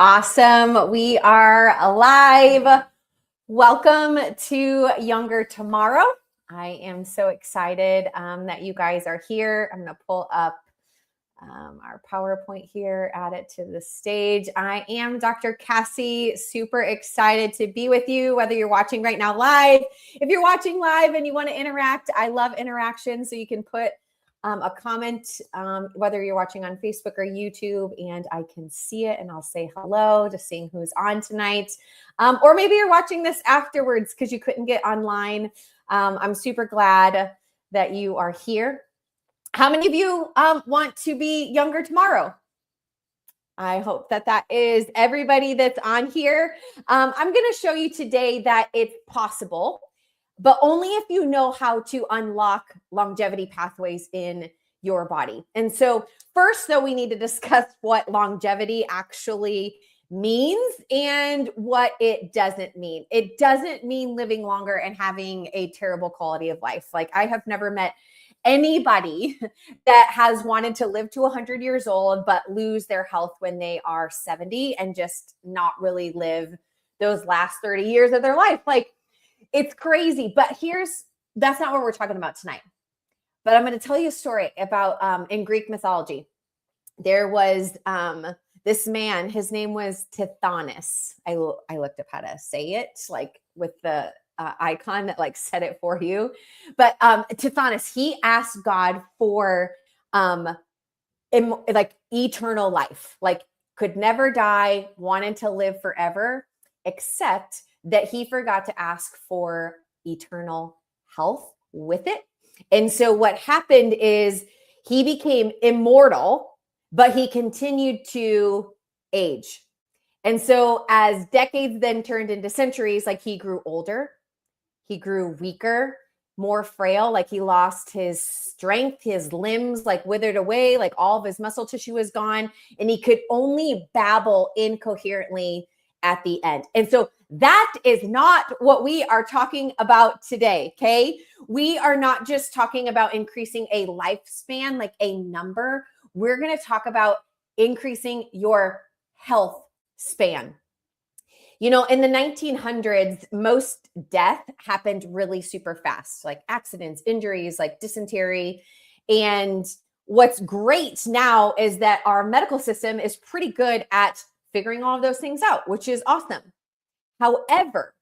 Awesome. We are live. Welcome to Younger Tomorrow. I am so excited that you guys are here. I'm going to pull up our PowerPoint here, add it to the stage. I am Dr. Cassie, super excited to be with you, whether you're watching right now live. If you're watching live and you want to interact, I love interaction, so you can put a comment, whether you're watching on Facebook or YouTube, and I can see it and I'll say hello, just seeing who's on tonight. Or maybe you're watching this afterwards because you couldn't get online. I'm super glad that you are here. How many of you want to be younger tomorrow? I hope that is everybody that's on here. I'm going to show you today that it's possible, but only if you know how to unlock longevity pathways in your body. And so first, though, we need to discuss what longevity actually means and what it doesn't mean. It doesn't mean living longer and having a terrible quality of life. Like, I have never met anybody that has wanted to live to 100 years old but lose their health when they are 70 and just not really live those last 30 years of their life. Like, it's crazy. But that's not what we're talking about tonight. But I'm going to tell you a story about in Greek mythology. There was this man, his name was Tithonus. I looked up how to say it, like with the icon that like said it for you. But Tithonus, he asked God for like eternal life, like could never die, wanted to live forever, except that he forgot to ask for eternal health with it. And so what happened is he became immortal, but he continued to age. And so as decades then turned into centuries, like he grew older, he grew weaker, more frail, like he lost his strength, his limbs like withered away, like all of his muscle tissue was gone, and he could only babble incoherently at the end. And so that is not what we are talking about today, okay? We are not just talking about increasing a lifespan, like a number. We're going to talk about increasing your health span. You know, in the 1900s, most death happened really super fast, like accidents, injuries, like dysentery. And what's great now is that our medical system is pretty good at figuring all of those things out, which is awesome. However,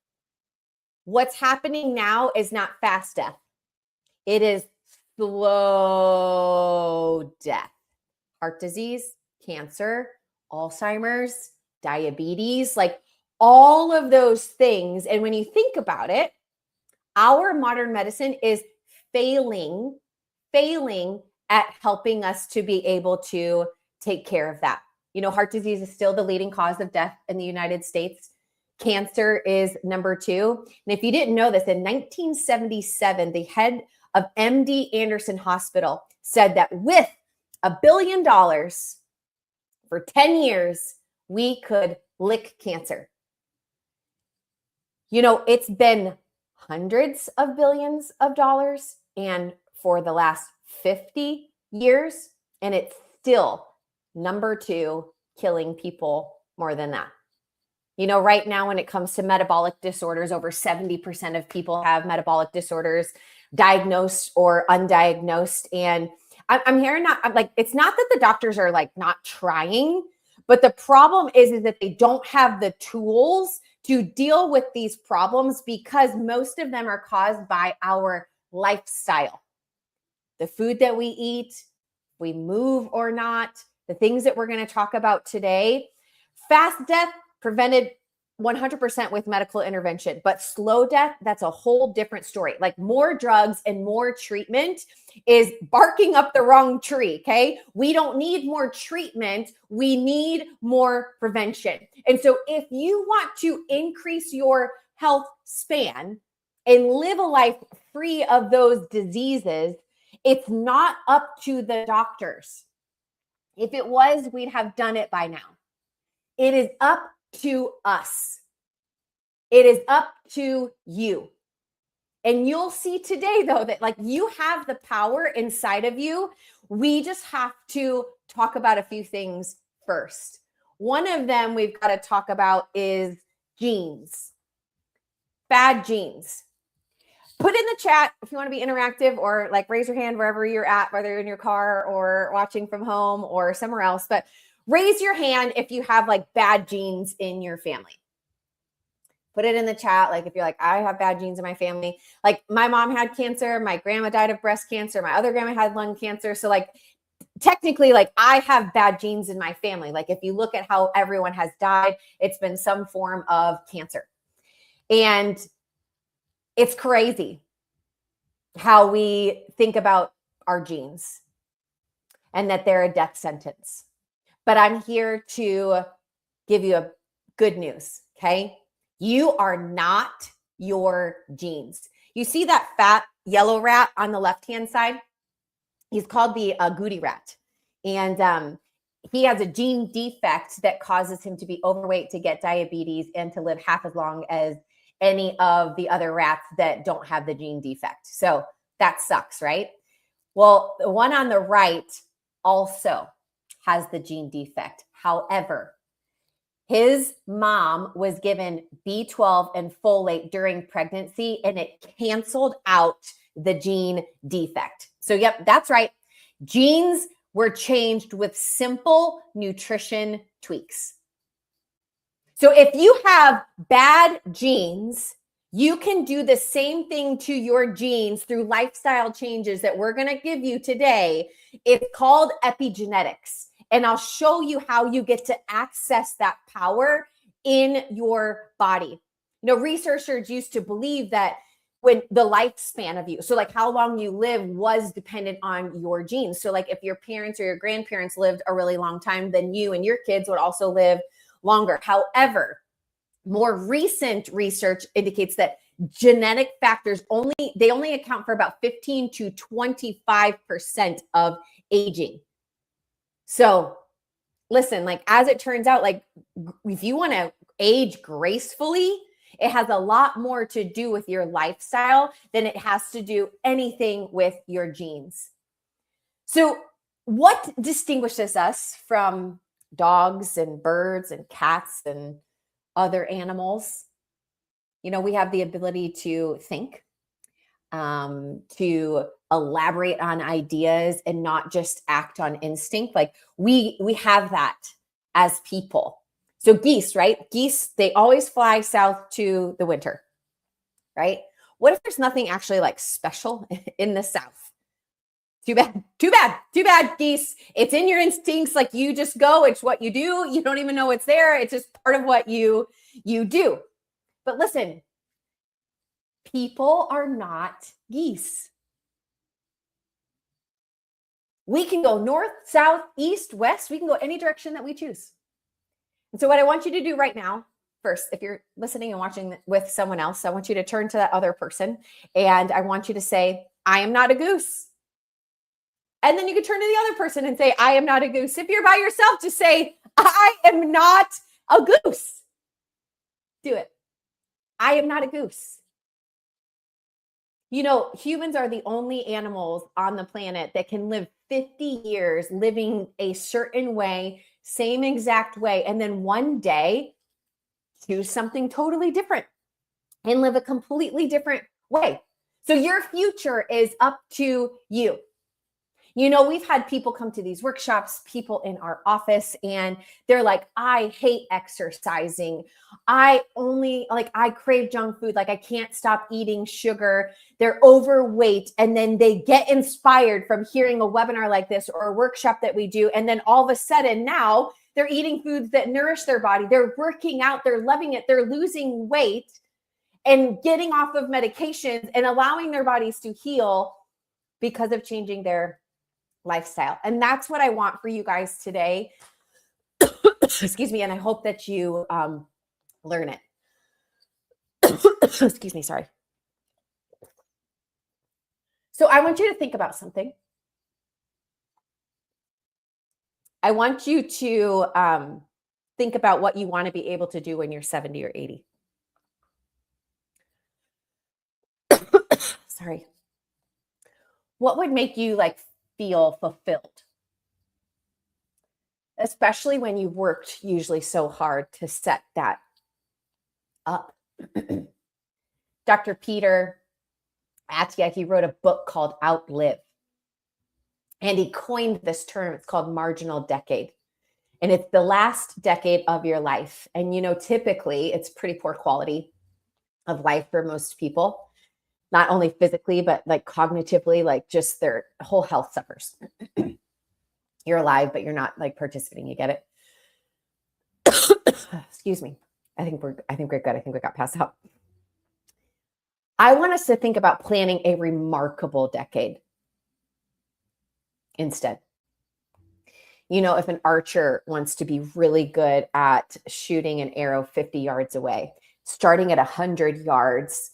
what's happening now is not fast death. It is slow death. Heart disease, cancer, Alzheimer's, diabetes, like all of those things. And when you think about it, our modern medicine is failing at helping us to be able to take care of that. You know, heart disease is still the leading cause of death in the United States. Cancer is number 2. And if you didn't know this, in 1977, the head of MD Anderson Hospital said that with $1 billion for 10 years, we could lick cancer. You know, it's been hundreds of billions of dollars, and for the last 50 years, and it's still number 2, killing people more than that. You know, right now, when it comes to metabolic disorders, over 70% of people have metabolic disorders, diagnosed or undiagnosed. And I'm hearing it's not that the doctors are like not trying, but the problem is that they don't have the tools to deal with these problems because most of them are caused by our lifestyle. The food that we eat, we move or not, the things that we're going to talk about today. Fast death prevented 100% with medical intervention, but slow death, that's a whole different story. Like more drugs and more treatment is barking up the wrong tree, okay? We don't need more treatment. We need more prevention. And so if you want to increase your health span and live a life free of those diseases, it's not up to the doctors. If it was, we'd have done it by now. It is up to us. It is up to you. And you'll see today, though, that like you have the power inside of you. We just have to talk about a few things first. One of them we've got to talk about is genes. Bad genes. Put in the chat if you want to be interactive, or like raise your hand wherever you're at, whether you're in your car or watching from home or somewhere else. But raise your hand if you have like bad genes in your family. Put it in the chat. Like if you're like, I have bad genes in my family. Like my mom had cancer. My grandma died of breast cancer. My other grandma had lung cancer. So like technically, like I have bad genes in my family. Like if you look at how everyone has died, it's been some form of cancer. And it's crazy how we think about our genes and that they're a death sentence. But I'm here to give you a good news, okay? You are not your genes. You see that fat yellow rat on the left-hand side? He's called the agouti rat. And he has a gene defect that causes him to be overweight, to get diabetes, and to live half as long as any of the other rats that don't have the gene defect. So that sucks, right? Well, the one on the right also has the gene defect. However, his mom was given B12 and folate during pregnancy, and it canceled out the gene defect. So, yep, that's right. Genes were changed with simple nutrition tweaks. So if you have bad genes, you can do the same thing to your genes through lifestyle changes that we're going to give you today. It's called epigenetics. And I'll show you how you get to access that power in your body. You know, researchers used to believe that when the lifespan of you, so like how long you live, was dependent on your genes. So like if your parents or your grandparents lived a really long time, then you and your kids would also live longer. However, more recent research indicates that genetic factors only account for about 15 to 25% of aging. So listen, like as it turns out, like if you want to age gracefully, it has a lot more to do with your lifestyle than it has to do anything with your genes. So what distinguishes us from dogs and birds and cats and other animals? You know, we have the ability to think, to elaborate on ideas and not just act on instinct. Like we have that as people. So geese, right? Geese, they always fly south to the winter, right? What if there's nothing actually like special in the south? Too bad, geese. It's in your instincts. Like you just go, it's what you do. You don't even know it's there. It's just part of what you do. But listen, people are not geese. We can go north, south, east, west. We can go any direction that we choose. And so what I want you to do right now, first, if you're listening and watching with someone else, I want you to turn to that other person and I want you to say, I am not a goose. And then you can turn to the other person and say, I am not a goose. If you're by yourself, just say, I am not a goose. Do it. I am not a goose. You know, humans are the only animals on the planet that can live 50 years living a certain way, same exact way, and then one day choose something totally different and live a completely different way. So your future is up to you. You know, we've had people come to these workshops, people in our office, and they're like, I hate exercising. I crave junk food. Like I can't stop eating sugar. They're overweight. And then they get inspired from hearing a webinar like this or a workshop that we do. And then all of a sudden now they're eating foods that nourish their body. They're working out. They're loving it. They're losing weight and getting off of medications and allowing their bodies to heal because of changing their lifestyle. And that's what I want for you guys today. Excuse me. And I hope that you learn it. Excuse me. Sorry. So I want you to think about something. I want you to think about what you want to be able to do when you're 70 or 80. Sorry. What would make you like feel fulfilled? especially when you've worked usually so hard to set that up. Dr. Peter Attia, he wrote a book called Outlive. And he coined this term. It's called marginal decade. And it's the last decade of your life. And, typically it's pretty poor quality of life for most people, not only physically, but like cognitively, like just their whole health suffers. You're alive, but you're not like participating. You get it? Excuse me. I think we're good. I think we got passed out. I want us to think about planning a remarkable decade instead. If an archer wants to be really good at shooting an arrow 50 yards away, starting at 100 yards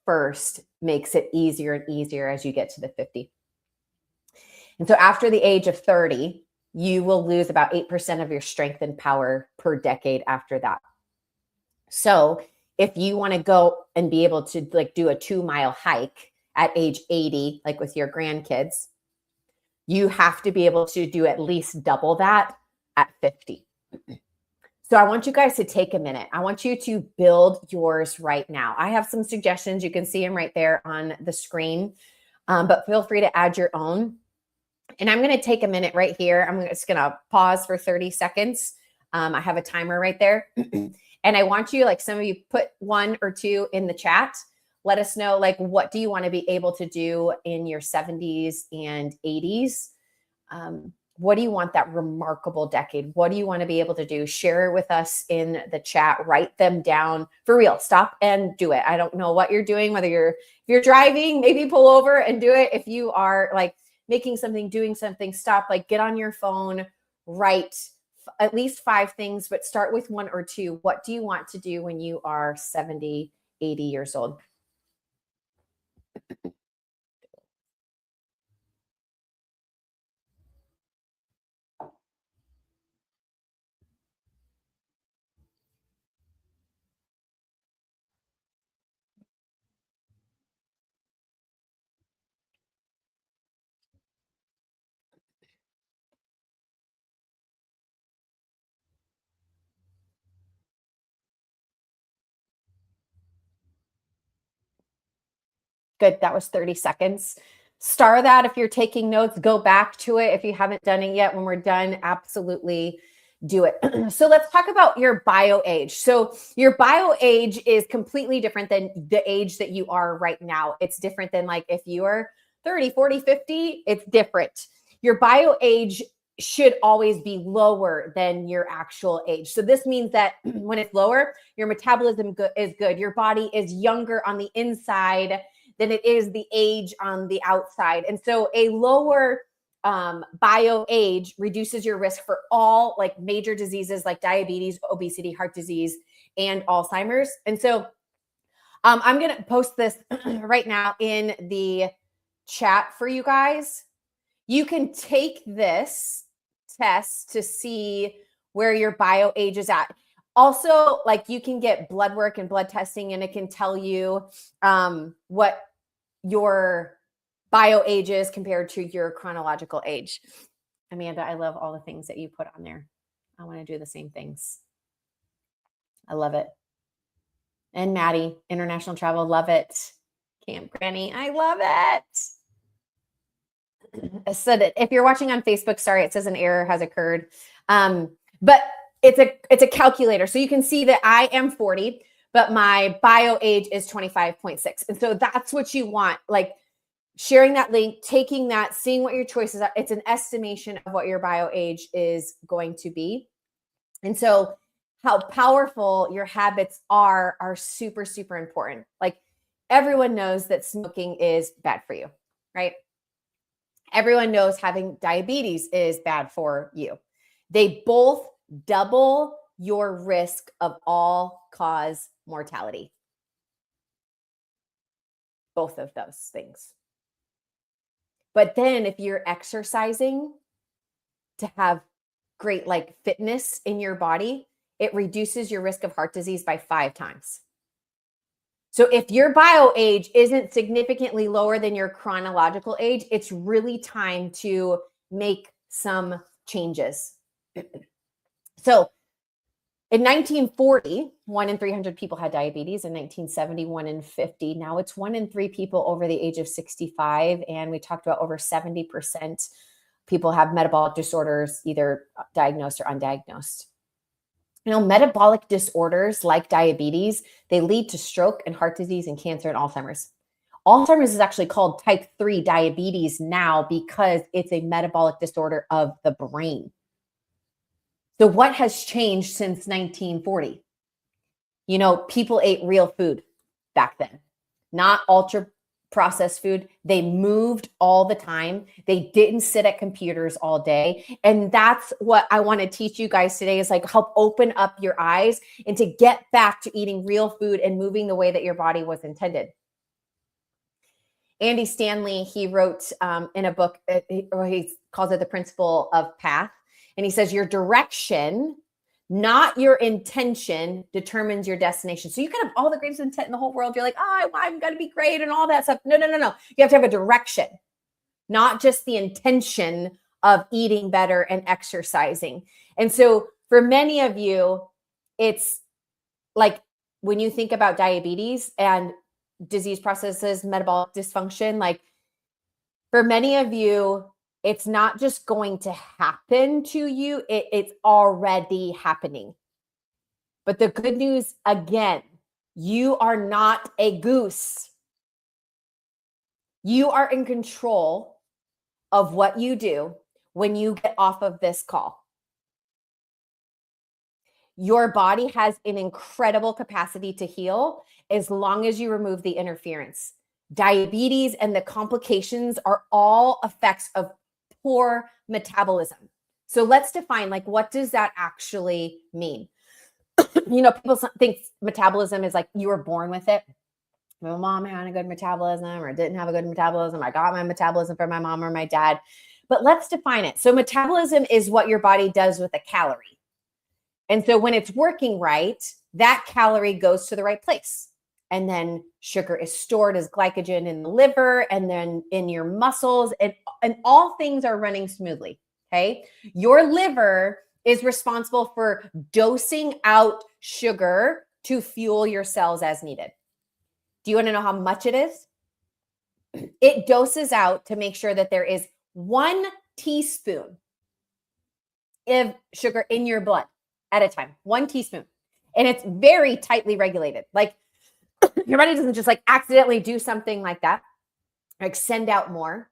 first makes it easier and easier as you get to the 50. And so after the age of 30, you will lose about 8% of your strength and power per decade after that. So if you want to go and be able to like do a 2-mile hike at age 80, like with your grandkids, you have to be able to do at least double that at 50. So I want you guys to take a minute. I want you to build yours right now. I have some suggestions. You can see them right there on the screen, but feel free to add your own. And I'm going to take a minute right here. I'm just going to pause for 30 seconds. I have a timer right there. And I want you, like some of you put 1 or 2 in the chat. Let us know, like, what do you want to be able to do in your 70s and 80s? What do you want that remarkable decade? What do you want to be able to do? Share with us in the chat. Write them down for real. Stop and do it. I don't know what you're doing, whether if you're driving, maybe pull over and do it. If you are like making something, doing something, stop, like get on your phone, write at least 5 things, but start with 1 or 2. What do you want to do when you are 70, 80 years old? Good. That was 30 seconds. Star that if you're taking notes. Go back to it if you haven't done it yet. When we're done, absolutely do it. So let's talk about your bio age. So your bio age is completely different than the age that you are right now. It's different than like if you are 30, 40, 50, it's different. Your bio age should always be lower than your actual age. So this means that when it's lower, your metabolism is good. Your body is younger on the inside than it is the age on the outside. And so a lower bio age reduces your risk for all like major diseases like diabetes, obesity, heart disease, and Alzheimer's. And so I'm going to post this right now in the chat for you guys. You can take this test to see where your bio age is at. Also, like you can get blood work and blood testing, and it can tell you what your bio age is compared to your chronological age. Amanda, I love all the things that you put on there. I want to do the same things. I love it. And Maddie, international travel, love it. Camp Granny, I love it. I said it. If you're watching on Facebook, sorry, it says an error has occurred. But it's a calculator. So you can see that I am 40, but my bio age is 25.6. And so that's what you want. Like sharing that link, taking that, seeing what your choices are. It's an estimation of what your bio age is going to be. And so how powerful your habits are super, super important. Like everyone knows that smoking is bad for you, right? Everyone knows having diabetes is bad for you. They both double your risk of all-cause mortality. Both of those things. But then if you're exercising to have great like fitness in your body, it reduces your risk of heart disease by 5 times. So if your bio age isn't significantly lower than your chronological age, it's really time to make some changes. So in 1940, 1 in 300 people had diabetes. In 1970, 1 in 50. Now it's 1 in 3 people over the age of 65. And we talked about over 70% people have metabolic disorders, either diagnosed or undiagnosed. Metabolic disorders like diabetes, they lead to stroke and heart disease and cancer and Alzheimer's. Alzheimer's is actually called type 3 diabetes now because it's a metabolic disorder of the brain. So what has changed since 1940? People ate real food back then, not ultra processed food. They moved all the time. They didn't sit at computers all day. And that's what I want to teach you guys today, is like help open up your eyes and to get back to eating real food and moving the way that your body was intended. Andy Stanley, he wrote in a book, he calls it The Principle of Path. And he says, your direction, not your intention, determines your destination. So you can have all the greatest intent in the whole world. You're like, I'm going to be great and all that stuff. No. You have to have a direction, not just the intention of eating better and exercising. And so for many of you, it's like when you think about diabetes and disease processes, metabolic dysfunction, like for many of you, it's not just going to happen to you, it's already happening. But the good news, again, you are not a goose. You are in control of what you do when you get off of this call. Your body has an incredible capacity to heal as long as you remove the interference. Diabetes and the complications are all effects of poor metabolism. So let's define, like, what does that actually mean? People think metabolism is like you were born with it. My mom had a good metabolism or didn't have a good metabolism. I got my metabolism from my mom or my dad. But let's define it. So metabolism is what your body does with a calorie. And so when it's working right, that calorie goes to the right place. And then sugar is stored as glycogen in the liver and then in your muscles, and all things are running smoothly, okay? Your liver is responsible for dosing out sugar to fuel your cells as needed. Do you want to know how much it is? It doses out to make sure that there is 1 teaspoon of sugar in your blood at a time, 1 teaspoon. And it's very tightly regulated. Like, your body doesn't just like accidentally do something like that, like send out more.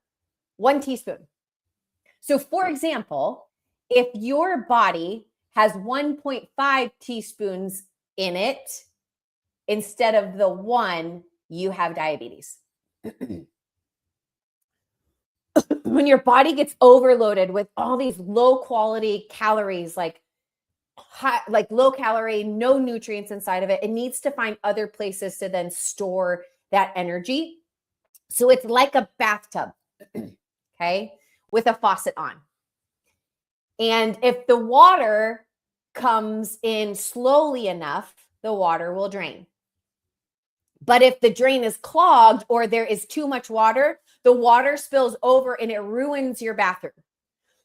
1 teaspoon. So for example, if your body has 1.5 teaspoons in it, instead of the 1, you have diabetes. When your body gets overloaded with all these low quality calories, like low calorie, no nutrients inside of it, it needs to find other places to then store that energy. So it's like a bathtub, okay, with a faucet on. And if the water comes in slowly enough, the water will drain. But if the drain is clogged or there is too much water, the water spills over and it ruins your bathroom.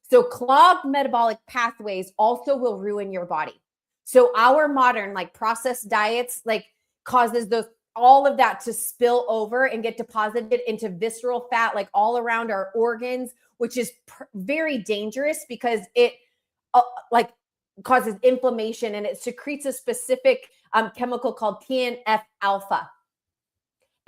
So clogged metabolic pathways also will ruin your body. So our modern like processed diets like causes all of that to spill over and get deposited into visceral fat, like all around our organs, which is very dangerous because it like causes inflammation and it secretes a specific chemical called TNF alpha.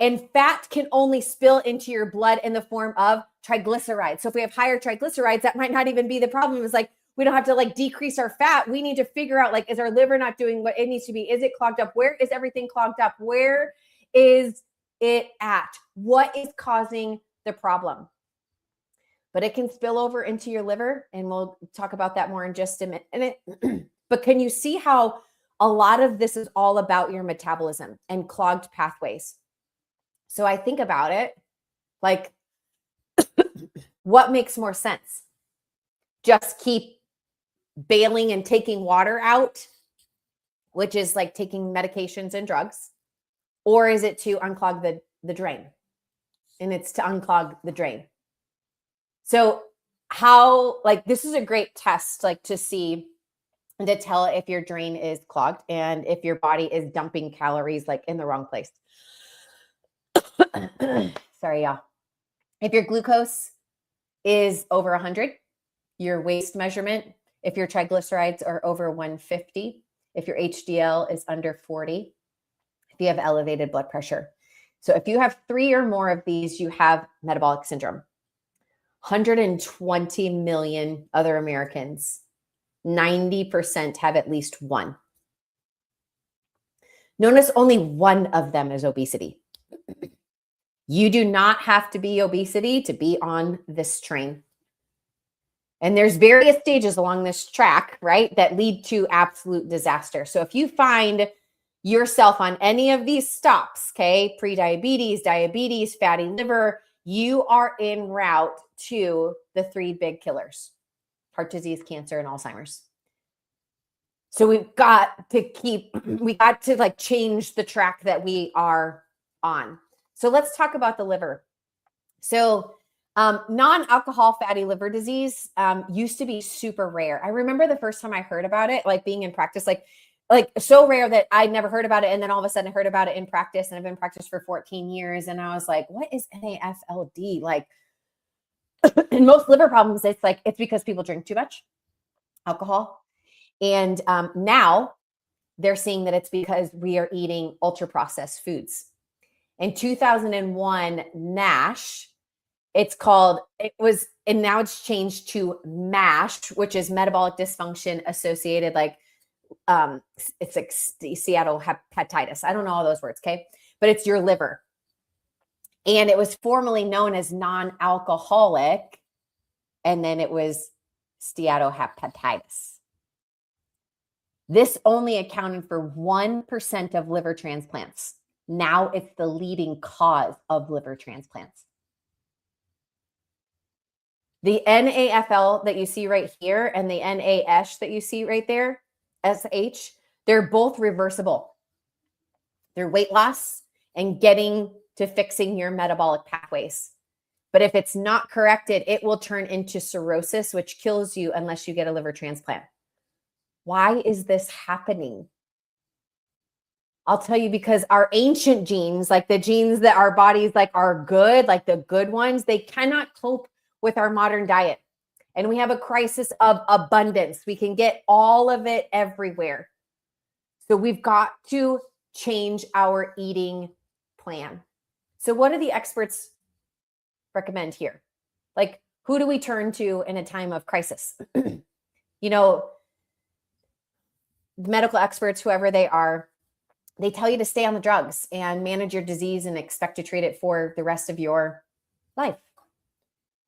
And fat can only spill into your blood in the form of triglycerides. So if we have higher triglycerides, that might not even be the problem. It's like, we don't have to like decrease our fat. We need to figure out, like, is our liver not doing what it needs to be? Is it clogged up? Where is everything clogged up? Where is it at? What is causing the problem? But it can spill over into your liver. And we'll talk about that more in just a minute. But can you see how a lot of this is all about your metabolism and clogged pathways? So I think about it like, what makes more sense? Just keep bailing and taking water out, which is like taking medications and drugs? Or is it to unclog the drain? And it's to unclog the drain. So how, like, this is a great test, like, to see to tell if your drain is clogged and if your body is dumping calories like in the wrong place. Sorry, y'all. If your glucose is over 100, your waist measurement, if your triglycerides are over 150, if your HDL is under 40, if you have elevated blood pressure. So if you have 3 or more of these, you have metabolic syndrome. 120 million other Americans, 90% have at least one. Notice only one of them is obesity. You do not have to be obesity to be on this train. And there's various stages along this track, right, that lead to absolute disaster. So if you find yourself on any of these stops, okay, pre-diabetes, diabetes, fatty liver, you are en route to the 3 big killers: heart disease, cancer, and Alzheimer's. So we got to like change the track that we are on. So let's talk about the liver. So non-alcohol fatty liver disease used to be super rare. I remember the first time I heard about it, like being in practice, like so rare that I'd never heard about it. And then all of a sudden I heard about it in practice, and I've been in practice for 14 years. And I was like, what is NAFLD? Like, in most liver problems, it's because people drink too much alcohol. And now they're seeing that it's because we are eating ultra processed foods. In 2001, NASH, and now it's changed to MASH, which is metabolic dysfunction associated, it's like Seattle hepatitis. I don't know all those words, okay? But it's your liver. And it was formerly known as non-alcoholic, and then it was steatohepatitis. This only accounted for 1% of liver transplants. Now it's the leading cause of liver transplants. The NAFL that you see right here and the NASH that you see right there, SH, they're both reversible. They're weight loss and getting to fixing your metabolic pathways. But if it's not corrected, it will turn into cirrhosis, which kills you unless you get a liver transplant. Why is this happening? I'll tell you, because our ancient genes, like the genes that our bodies like are good, like the good ones, they cannot cope with our modern diet. And we have a crisis of abundance. We can get all of it everywhere. So we've got to change our eating plan. So what do the experts recommend here? Like, who do we turn to in a time of crisis? Medical experts, whoever they are, they tell you to stay on the drugs and manage your disease and expect to treat it for the rest of your life.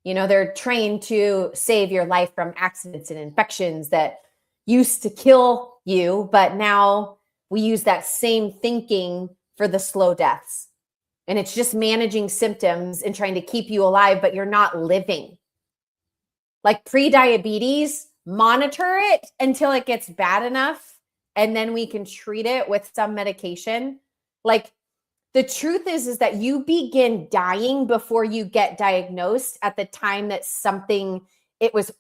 They're trained to save your life from accidents and infections that used to kill you, but now we use that same thinking for the slow deaths. And it's just managing symptoms and trying to keep you alive, but you're not living. Like pre-diabetes, monitor it until it gets bad enough, and then we can treat it with some medication. Like, the truth is that you begin dying before you get diagnosed at the time that it was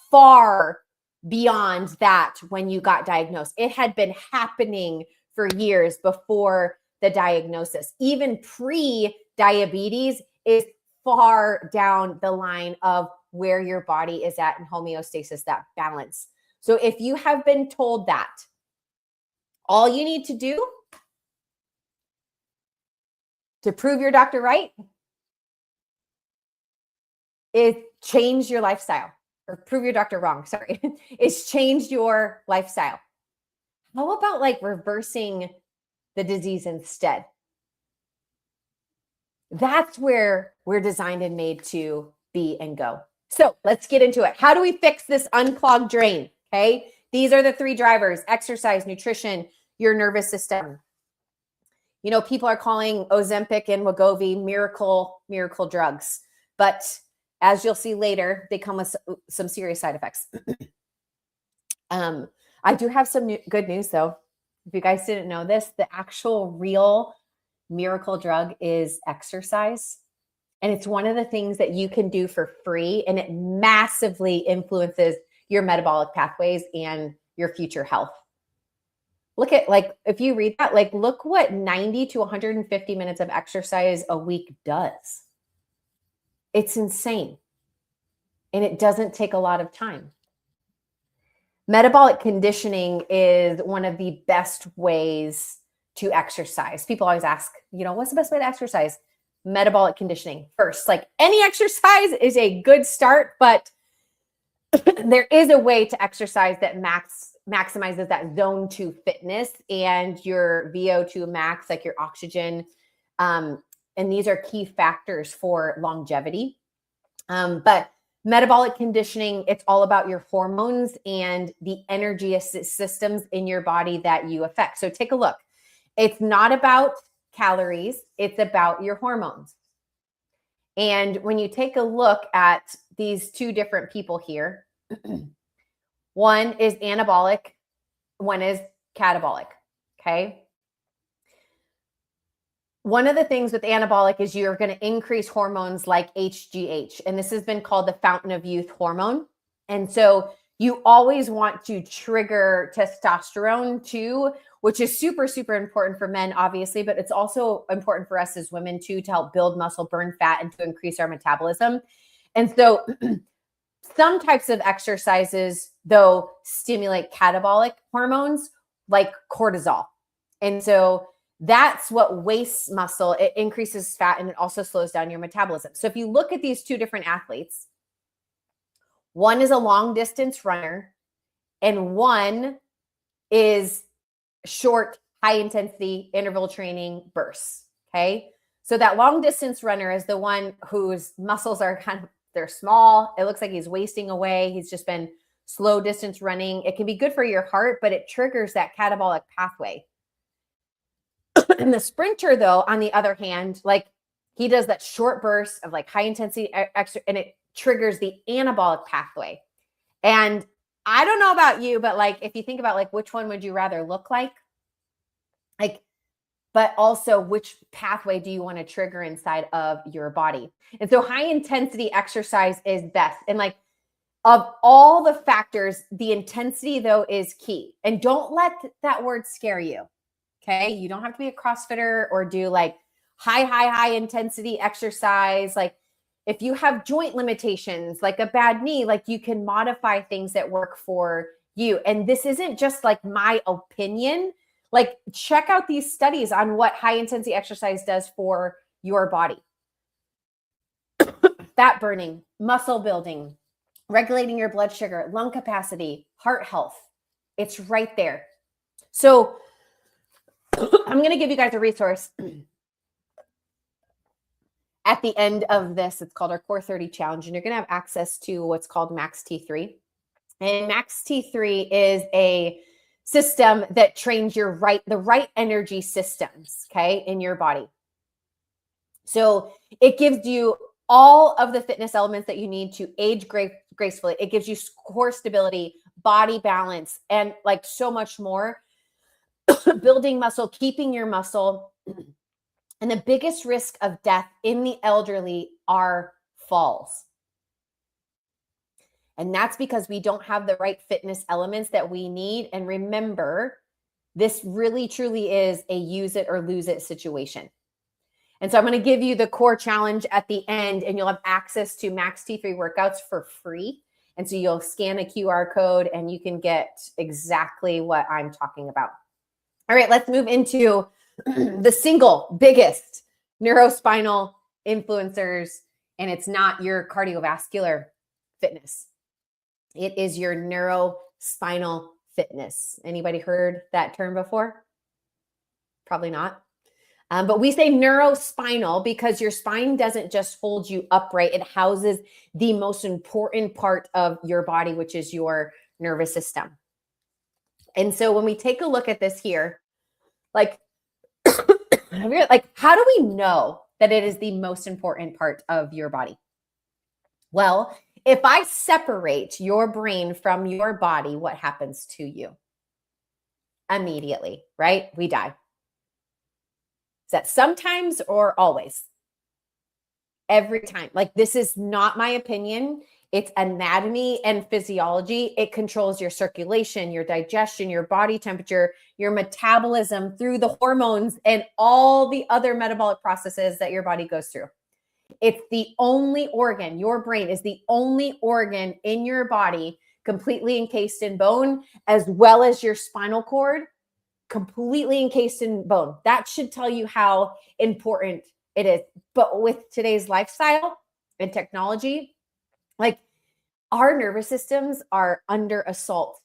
far beyond that when you got diagnosed. It had been happening for years before the diagnosis. Even pre-diabetes is far down the line of where your body is at in homeostasis, that balance. So if you have been told that, all you need to do to prove your doctor right is change your lifestyle, or prove your doctor wrong, sorry, is change your lifestyle. How about like reversing the disease instead? That's where we're designed and made to be and go. So let's get into it. How do we fix this unclogged drain? Okay. These are the 3 drivers: exercise, nutrition, your nervous system. People are calling Ozempic and Wegovy miracle drugs, but as you'll see later, they come with some serious side effects. I do have some good news though. If you guys didn't know this, the actual real miracle drug is exercise. And it's one of the things that you can do for free, and it massively influences your metabolic pathways and your future health. Look at, like, if you read that, like, look what 90 to 150 minutes of exercise a week does. It's insane. And it doesn't take a lot of time. Metabolic conditioning is one of the best ways to exercise. People always ask, what's the best way to exercise? Metabolic conditioning first. Like, any exercise is a good start, but there is a way to exercise that maximizes that zone 2 fitness and your VO2 max, like your oxygen. And these are key factors for longevity. But metabolic conditioning, it's all about your hormones and the energy systems in your body that you affect. So take a look. It's not about calories, it's about your hormones. And when you take a look at these two different people here, one is anabolic, one is catabolic, okay? One of the things with anabolic is you're going to increase hormones like HGH, and this has been called the fountain of youth hormone. And so you always want to trigger testosterone too, which is super, super important for men, obviously, but it's also important for us as women too, to help build muscle, burn fat, and to increase our metabolism. And so some types of exercises, though, stimulate catabolic hormones like cortisol. And so that's what wastes muscle. It increases fat and it also slows down your metabolism. So if you look at these two different athletes, one is a long distance runner and one is short, high intensity interval training bursts. Okay. So that long distance runner is the one whose muscles are they're small. It looks like he's wasting away. He's just been slow distance running. It can be good for your heart, but it triggers that catabolic pathway. And the sprinter, though, on the other hand, like, he does that short burst of like high intensity extra, and it triggers the anabolic pathway. And I don't know about you, but like, if you think about like, which one would you rather look like, but also which pathway do you want to trigger inside of your body? And so high intensity exercise is best. And like, of all the factors, the intensity, though, is key. And don't let that word scare you. Okay. You don't have to be a CrossFitter or do like high intensity exercise. Like, if you have joint limitations, like a bad knee, like, you can modify things that work for you. And this isn't just like my opinion. Like, check out these studies on what high intensity exercise does for your body. Fat burning, muscle building, regulating your blood sugar, lung capacity, heart health. It's right there. So I'm going to give you guys a resource at the end of this. It's called our Core 30 Challenge, and you're going to have access to what's called Max T3. And Max T3 is a system that trains the right energy systems, okay, in your body. So it gives you all of the fitness elements that you need to age gracefully. It gives you core stability, body balance, and like so much more. Building muscle, keeping your muscle. And the biggest risk of death in the elderly are falls. And that's because we don't have the right fitness elements that we need. And remember, this really truly is a use it or lose it situation. And so I'm going to give you the core challenge at the end, and you'll have access to Max T3 workouts for free. And so you'll scan a QR code and you can get exactly what I'm talking about. All right, let's move into the single biggest neurospinal influencers, and it's not your cardiovascular fitness. It is your neurospinal fitness. Anybody heard that term before? Probably not. But we say neurospinal because your spine doesn't just hold you upright. It houses the most important part of your body, which is your nervous system. And so when we take a look at this here, like, how do we know that it is the most important part of your body? Well, if I separate your brain from your body, what happens to you? Immediately, right? We die. Is that sometimes or always? Every time. Like, this is not my opinion. its anatomy and physiology. It controls your circulation, your digestion, your body temperature, your metabolism through the hormones and all the other metabolic processes that your body goes through. It's the only organ, your brain is the only organ in your body completely encased in bone, as well as your spinal cord completely encased in bone. That should tell you how important it is. But with today's lifestyle and technology, like our nervous systems are under assault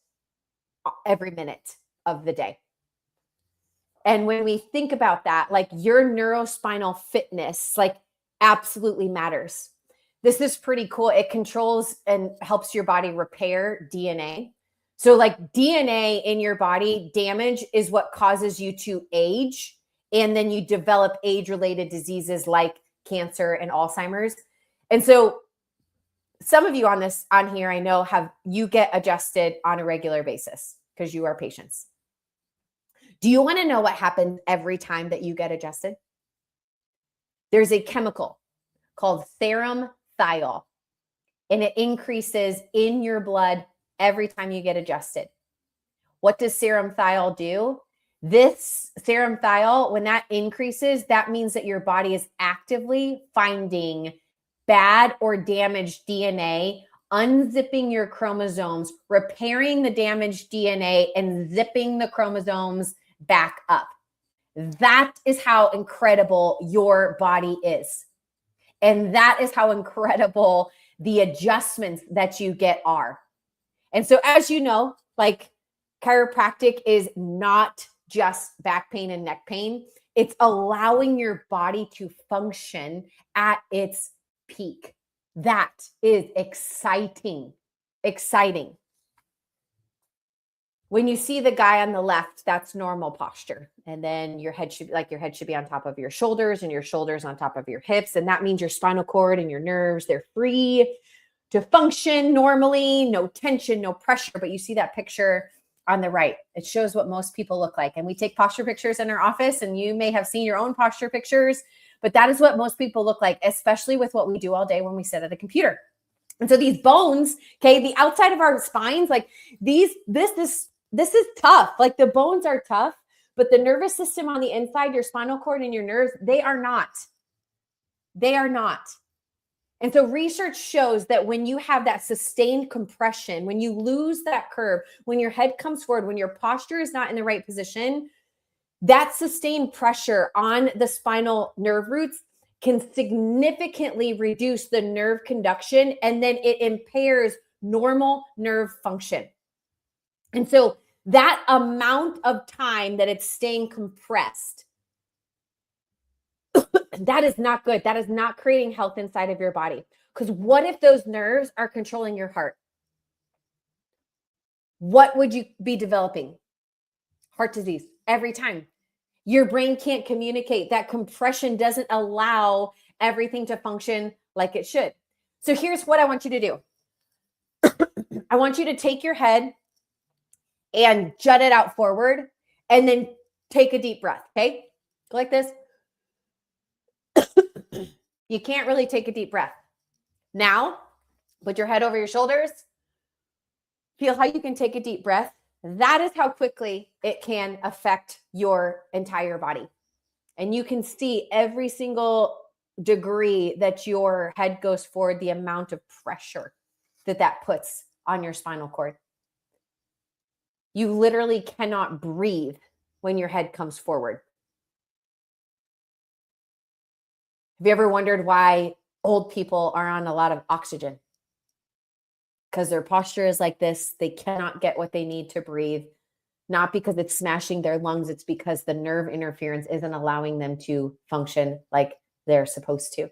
every minute of the day. And when we think about that, like your neurospinal fitness, like absolutely matters. This is pretty cool. It controls and helps your body repair DNA. So like DNA in your body damage is what causes you to age. And then you develop age-related diseases like cancer and Alzheimer's. And so some of you on here, I know you get adjusted on a regular basis because you are patients. Do you want to know what happens every time that you get adjusted? There's a chemical called serum thiol, and it increases in your blood every time you get adjusted. What does serum thiol do? This serum thiol, when that increases, that means that your body is actively finding bad or damaged DNA, unzipping your chromosomes, repairing the damaged DNA, and zipping the chromosomes back up. That is how incredible your body is. And that is how incredible the adjustments that you get are. And so, as you know, like chiropractic is not just back pain and neck pain. It's allowing your body to function at its peak. That is exciting. Exciting. When you see the guy on the left, that's normal posture. And then your head should be on top of your shoulders and your shoulders on top of your hips. And that means your spinal cord and your nerves, they're free to function normally, no tension, no pressure. But you see that picture on the right. It shows what most people look like. And we take posture pictures in our office, and you may have seen your own posture pictures, but that is what most people look like, especially with what we do all day when we sit at a computer. And so these bones, okay, the outside of our spines, like this is tough. Like the bones are tough, but the nervous system on the inside, your spinal cord and your nerves, they are not. They are not. And so research shows that when you have that sustained compression, when you lose that curve, when your head comes forward, when your posture is not in the right position, that sustained pressure on the spinal nerve roots can significantly reduce the nerve conduction, and then it impairs normal nerve function. And so that amount of time that it's staying compressed, that is not good. That is not creating health inside of your body. Because what if those nerves are controlling your heart? What would you be developing? Heart disease every time. Your brain can't communicate. That compression doesn't allow everything to function like it should. So here's what I want you to do. I want you to take your head and jut it out forward, and then take a deep breath, okay? Go like this. You can't really take a deep breath. Now, put your head over your shoulders. Feel how you can take a deep breath. That is how quickly it can affect your entire body. And you can see every single degree that your head goes forward, the amount of pressure that puts on your spinal cord. You literally cannot breathe when your head comes forward. Have you ever wondered why old people are on a lot of oxygen? Because their posture is like this. They cannot get what they need to breathe. Not because it's smashing their lungs. It's because the nerve interference isn't allowing them to function like they're supposed to.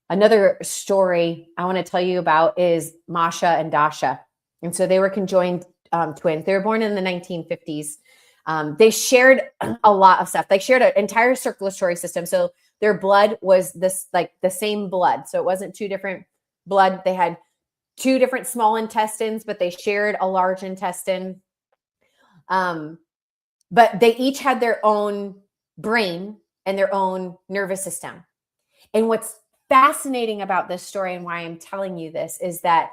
Another story I want to tell you about is Masha and Dasha. And so they were conjoined twins. They were born in the 1950s. They shared a lot of stuff. They shared an entire circulatory system. So their blood was like the same blood. So it wasn't two different blood. They had two different small intestines, but they shared a large intestine. But they each had their own brain and their own nervous system. And what's fascinating about this story and why I'm telling you this is that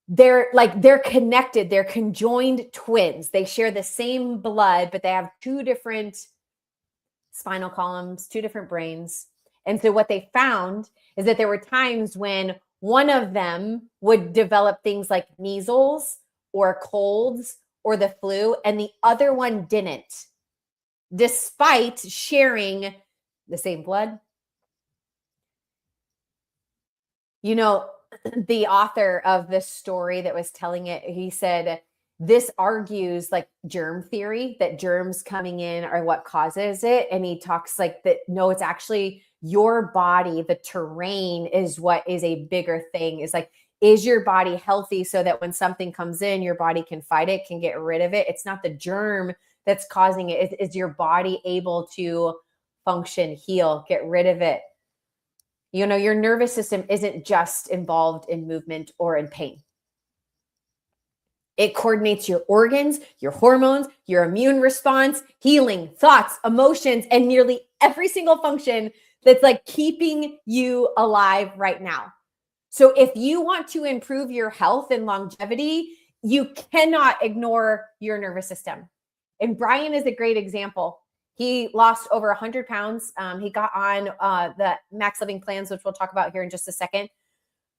they're connected. They're conjoined twins. They share the same blood, but they have two different spinal columns, two different brains. And so what they found is that there were times when one of them would develop things like measles or colds or the flu, and the other one didn't, despite sharing the same blood. You know, the author of this story that was telling it, he said, this argues like germ theory, that germs coming in are what causes it. And he talks like that, no, it's actually your body, the terrain is what is a bigger thing. Is like, is your body healthy so that when something comes in, your body can fight it, can get rid of it? It's not the germ that's causing it. Is your body able to function, heal, get rid of it? You know, your nervous system isn't just involved in movement or in pain. It coordinates your organs, your hormones, your immune response, healing, thoughts, emotions, and nearly every single function that's like keeping you alive right now. So if you want to improve your health and longevity, you cannot ignore your nervous system. And Brian is a great example. He lost over 100 pounds. He got on the Max Living plans, which we'll talk about here in just a second.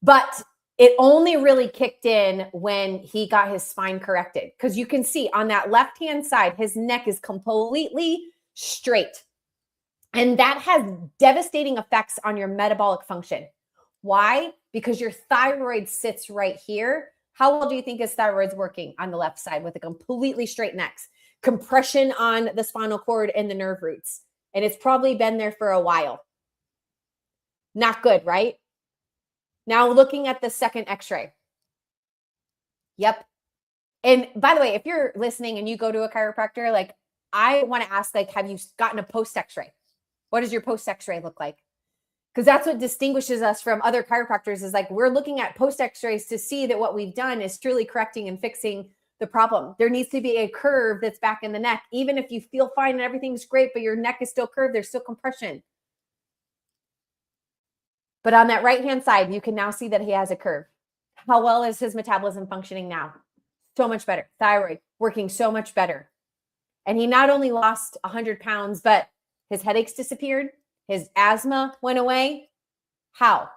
But it only really kicked in when he got his spine corrected. Because you can see on that left-hand side, his neck is completely straight. And that has devastating effects on your metabolic function. Why? Because your thyroid sits right here. How well do you think his thyroid's working on the left side with a completely straight neck? Compression on the spinal cord and the nerve roots. And it's probably been there for a while. Not good, right? Now looking at the second x-ray. Yep. And by the way, if you're listening and you go to a chiropractor, like I want to ask, like, have you gotten a post x-ray? What does your post x-ray look like? Because that's what distinguishes us from other chiropractors is like, we're looking at post x-rays to see that what we've done is truly correcting and fixing the problem. There needs to be a curve that's back in the neck. Even if you feel fine and everything's great, but your neck is still curved, there's still compression. But on that right-hand side, you can now see that he has a curve. How well is his metabolism functioning now? So much better. Thyroid working so much better. And he not only lost 100 pounds, but his headaches disappeared. His asthma went away. How?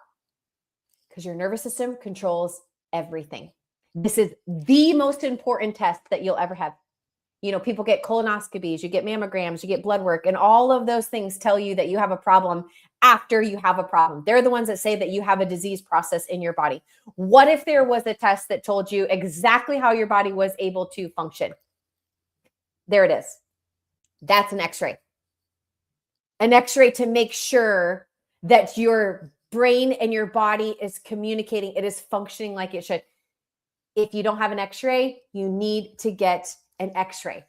Because your nervous system controls everything. This is the most important test that you'll ever have. You know, people get colonoscopies, you get mammograms, you get blood work, and all of those things tell you that you have a problem after you have a problem. They're the ones that say that you have a disease process in your body. What if there was a test that told you exactly how your body was able to function? There it is. That's an x-ray. An x-ray to make sure that your brain and your body is communicating, it is functioning like it should. If you don't have an x-ray, you need to get an x-ray.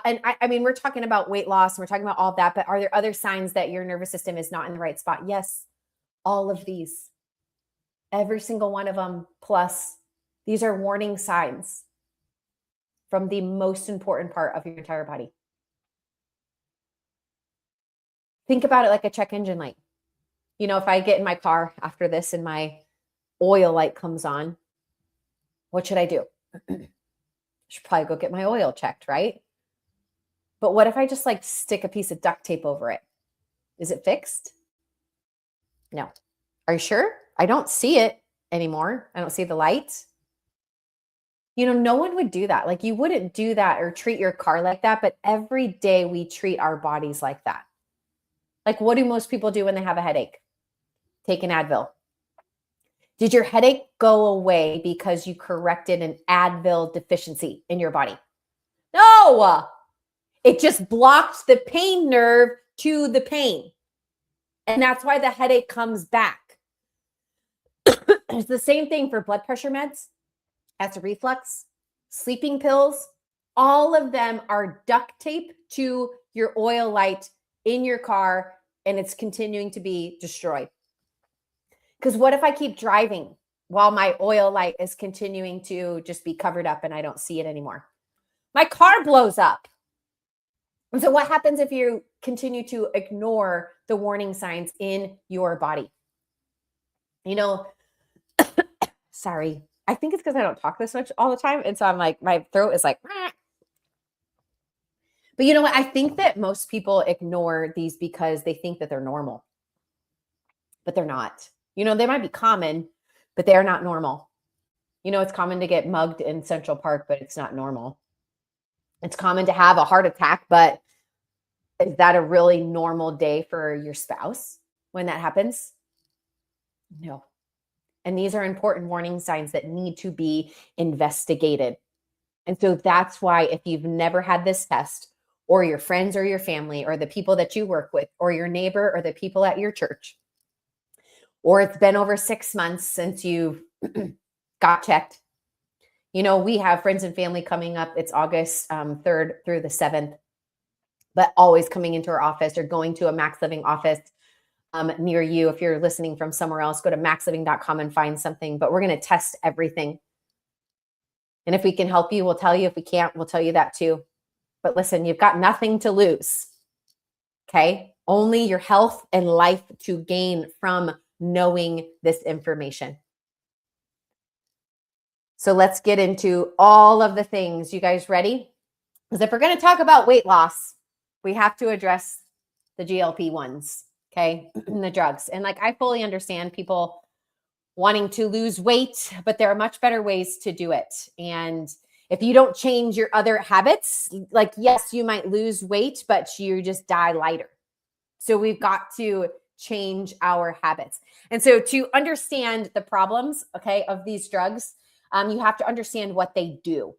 And I mean, we're talking about weight loss, and we're talking about all of that, but are there other signs that your nervous system is not in the right spot? Yes, all of these. Every single one of them, plus these are warning signs from the most important part of your entire body. Think about it like a check engine light. You know, if I get in my car after this and my oil light comes on, what should I do? I should probably go get my oil checked, right? But what if I just like stick a piece of duct tape over it? Is it fixed? No. Are you sure? I don't see it anymore. I don't see the light. You know, no one would do that. Like you wouldn't do that or treat your car like that, but every day we treat our bodies like that. Like what do most people do when they have a headache? Take an Advil. Did your headache go away because you corrected an Advil deficiency in your body? No, it just blocked the pain nerve to the pain. And that's why the headache comes back. It's the same thing for blood pressure meds, acid reflux, sleeping pills. All of them are duct tape to your oil light in your car, and it's continuing to be destroyed. Because what if I keep driving while my oil light is continuing to just be covered up and I don't see it anymore? My car blows up. And so what happens if you continue to ignore the warning signs in your body. You know, sorry, I think it's because I don't talk this much all the time. And so I'm like, my throat is like, "Ah." But you know what? I think that most people ignore these because they think that they're normal, but they're not. You know, they might be common, but they are not normal. You know, it's common to get mugged in Central Park, but it's not normal. It's common to have a heart attack, but is that a really normal day for your spouse when that happens? No. And these are important warning signs that need to be investigated. And so that's why if you've never had this test, or your friends or your family or the people that you work with or your neighbor or the people at your church, or it's been over 6 months since you've got checked. You know, we have friends and family coming up. It's August 3rd through the 7th, but always coming into our office or going to a Max Living office near you. If you're listening from somewhere else, go to maxliving.com and find something. But we're going to test everything. And if we can help you, we'll tell you. If we can't, we'll tell you that too. But listen, you've got nothing to lose. Okay? Only your health and life to gain from knowing this information. So let's get into all of the things. You guys ready? Because if we're going to talk about weight loss, we have to address the GLP-1s, okay? The drugs. And like, I fully understand people wanting to lose weight, but there are much better ways to do it. And if you don't change your other habits, like, yes, you might lose weight, but you just die lighter. So we've got to change our habits. And so to understand the problems, okay, of these drugs, you have to understand what they do.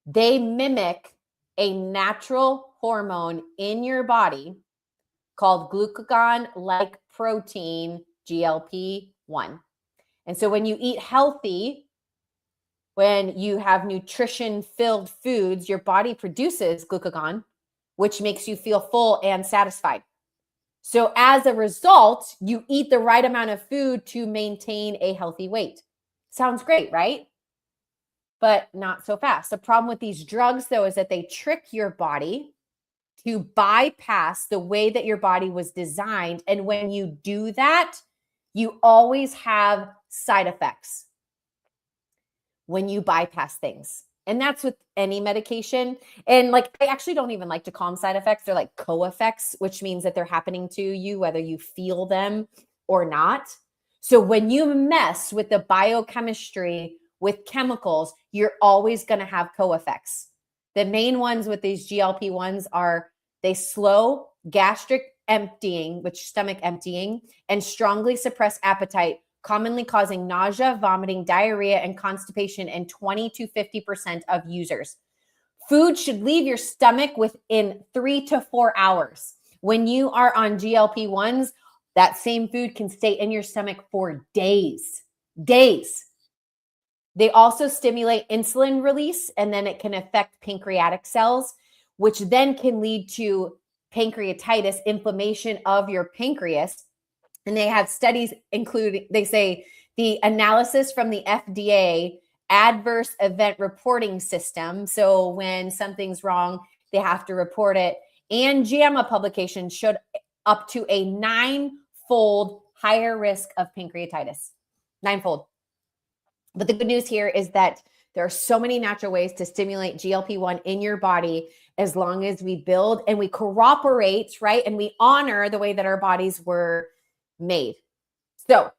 They mimic a natural hormone in your body called glucagon-like protein, GLP-1. And so when you eat healthy, when you have nutrition-filled foods, your body produces glucagon, which makes you feel full and satisfied. So as a result, you eat the right amount of food to maintain a healthy weight. Sounds great, right? But not so fast. The problem with these drugs, though, is that they trick your body to bypass the way that your body was designed. And when you do that, you always have side effects when you bypass things. And that's with any medication. And like, I actually don't even like to call them side effects. They're like co-effects, which means that they're happening to you, whether you feel them or not. So when you mess with the biochemistry, with chemicals, you're always going to have co-effects. The main ones with these GLP-1s are they slow gastric emptying, which stomach emptying, and strongly suppress appetite, commonly causing nausea, vomiting, diarrhea, and constipation in 20 to 50% of users. Food should leave your stomach within 3 to 4 hours. When you are on GLP-1s, that same food can stay in your stomach for days. They also stimulate insulin release, and then it can affect pancreatic cells, which then can lead to pancreatitis, inflammation of your pancreas. And they have studies including, they say the analysis from the FDA adverse event reporting system. So when something's wrong, they have to report it. And JAMA publication showed up to a 9-fold higher risk of pancreatitis. 9-fold. But the good news here is that there are so many natural ways to stimulate GLP-1 in your body as long as we build and we cooperate, right? And we honor the way that our bodies were made. So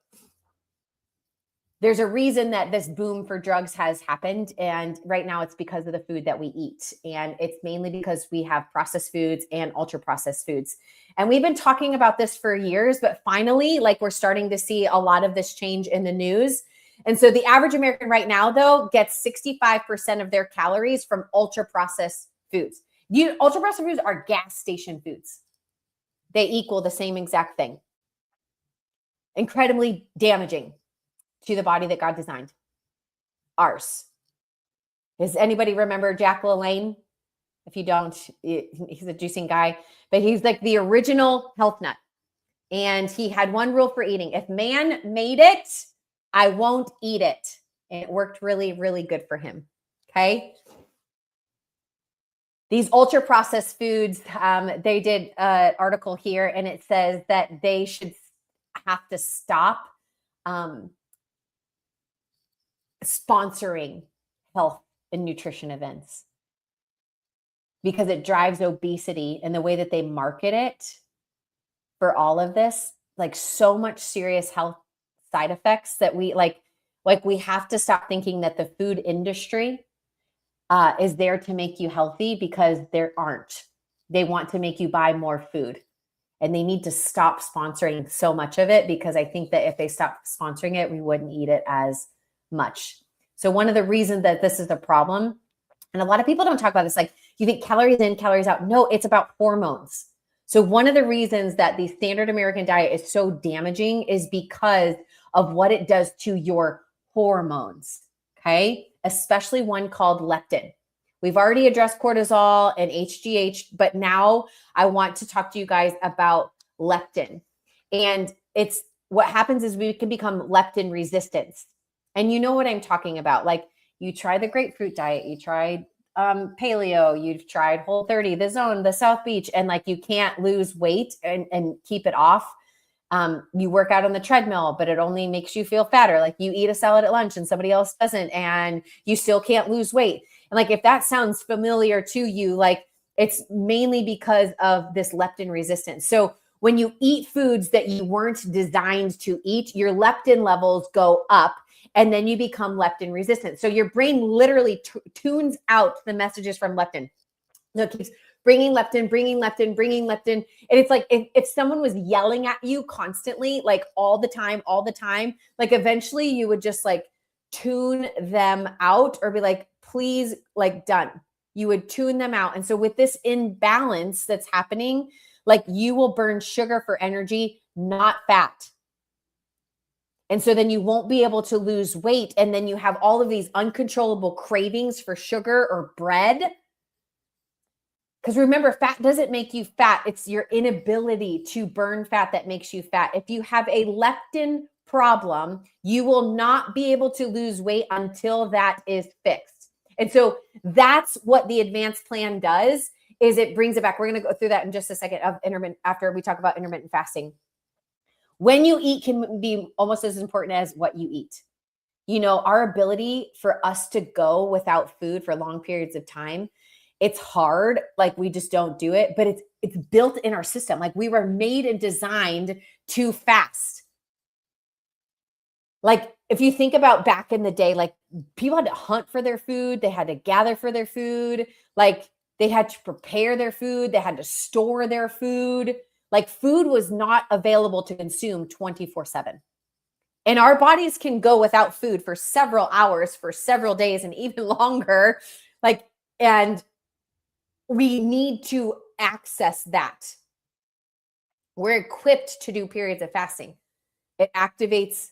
there's a reason that this boom for drugs has happened. And right now it's because of the food that we eat. And it's mainly because we have processed foods and ultra processed foods. And we've been talking about this for years, but finally, like, we're starting to see a lot of this change in the news. And so the average American right now, though, gets 65% of their calories from ultra processed foods. Ultra processed foods are gas station foods. They equal the same exact thing. Incredibly damaging to the body that God designed, ours. Does anybody remember Jack LaLanne? If you don't, he's a juicing guy, but he's like the original health nut. And he had one rule for eating. If man made it, I won't eat it. And it worked really, really good for him. Okay. these ultra processed foods, they did an article here, and it says that they should have to stop sponsoring health and nutrition events because it drives obesity, and the way that they market it for all of this, like so much serious health side effects that we we have to stop thinking that the food industry is there to make you healthy, because there aren't. They want to make you buy more food, and they need to stop sponsoring so much of it, because I think that if they stopped sponsoring it, we wouldn't eat it as much. So one of the reasons that this is a problem, and a lot of people don't talk about this, like you think calories in, calories out. No, it's about hormones. So one of the reasons that the standard American diet is so damaging is because of what it does to your hormones, okay? Especially one called leptin. We've already addressed cortisol and HGH, but now I want to talk to you guys about leptin. And it's what happens is we can become leptin resistance. And you know what I'm talking about. Like you try the grapefruit diet, you tried paleo, you've tried Whole30, the Zone, the South Beach, and like you can't lose weight and keep it off. You work out on the treadmill, but it only makes you feel fatter. Like you eat a salad at lunch and somebody else doesn't, and you still can't lose weight. And like, if that sounds familiar to you, like it's mainly because of this leptin resistance. So when you eat foods that you weren't designed to eat, your leptin levels go up, and then you become leptin resistant. So your brain literally tunes out the messages from leptin. So it keeps bringing leptin, bringing leptin, bringing leptin. And it's like if someone was yelling at you constantly, like all the time, like eventually you would just like tune them out or be like, please, like done. You would tune them out. And so with this imbalance that's happening, like you will burn sugar for energy, not fat. And so then you won't be able to lose weight. And then you have all of these uncontrollable cravings for sugar or bread. Because remember, fat doesn't make you fat. It's your inability to burn fat that makes you fat. If you have a leptin problem, you will not be able to lose weight until that is fixed. And so that's what the advanced plan does, is it brings it back. We're going to go through that in just a second of intermittent, after we talk about intermittent fasting. When you eat can be almost as important as what you eat. You know, our ability for us to go without food for long periods of time, it's hard. Like we just don't do it, but it's built in our system. Like we were made and designed to fast. Like if you think about back in the day, like people had to hunt for their food. They had to gather for their food. Like they had to prepare their food. They had to store their food. Like food was not available to consume 24/7. And our bodies can go without food for several hours, for several days, and even longer. Like, and we need to access that. We're equipped to do periods of fasting. It activates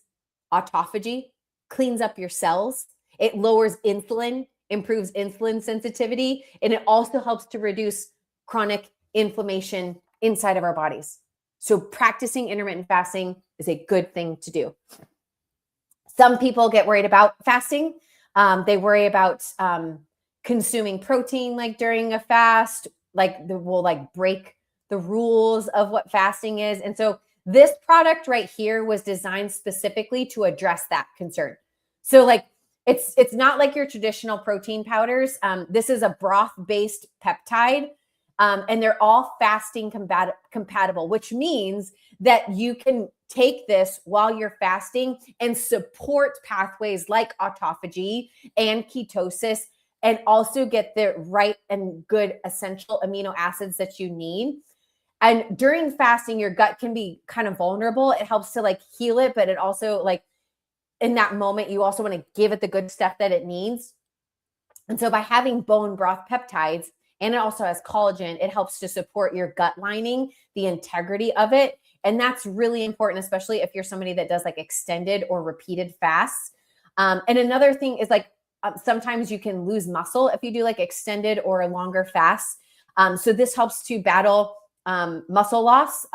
autophagy, cleans up your cells. It lowers insulin, improves insulin sensitivity, and it also helps to reduce chronic inflammation inside of our bodies. So practicing intermittent fasting is a good thing to do. Some people get worried about fasting. They worry about consuming protein like during a fast, like will like break the rules of what fasting is. And so this product right here was designed specifically to address that concern. So like it's not like your traditional protein powders. This is a broth-based peptide. And they're all fasting compatible, which means that you can take this while you're fasting and support pathways like autophagy and ketosis, and also get the right and good essential amino acids that you need. And during fasting, your gut can be kind of vulnerable. It helps to like heal it, but it also like in that moment, you also want to give it the good stuff that it needs. And so by having bone broth peptides, and it also has collagen, it helps to support your gut lining, the integrity of it. And that's really important, especially if you're somebody that does like extended or repeated fasts. And another thing is like sometimes you can lose muscle if you do like extended or longer fasts. So this helps to battle muscle loss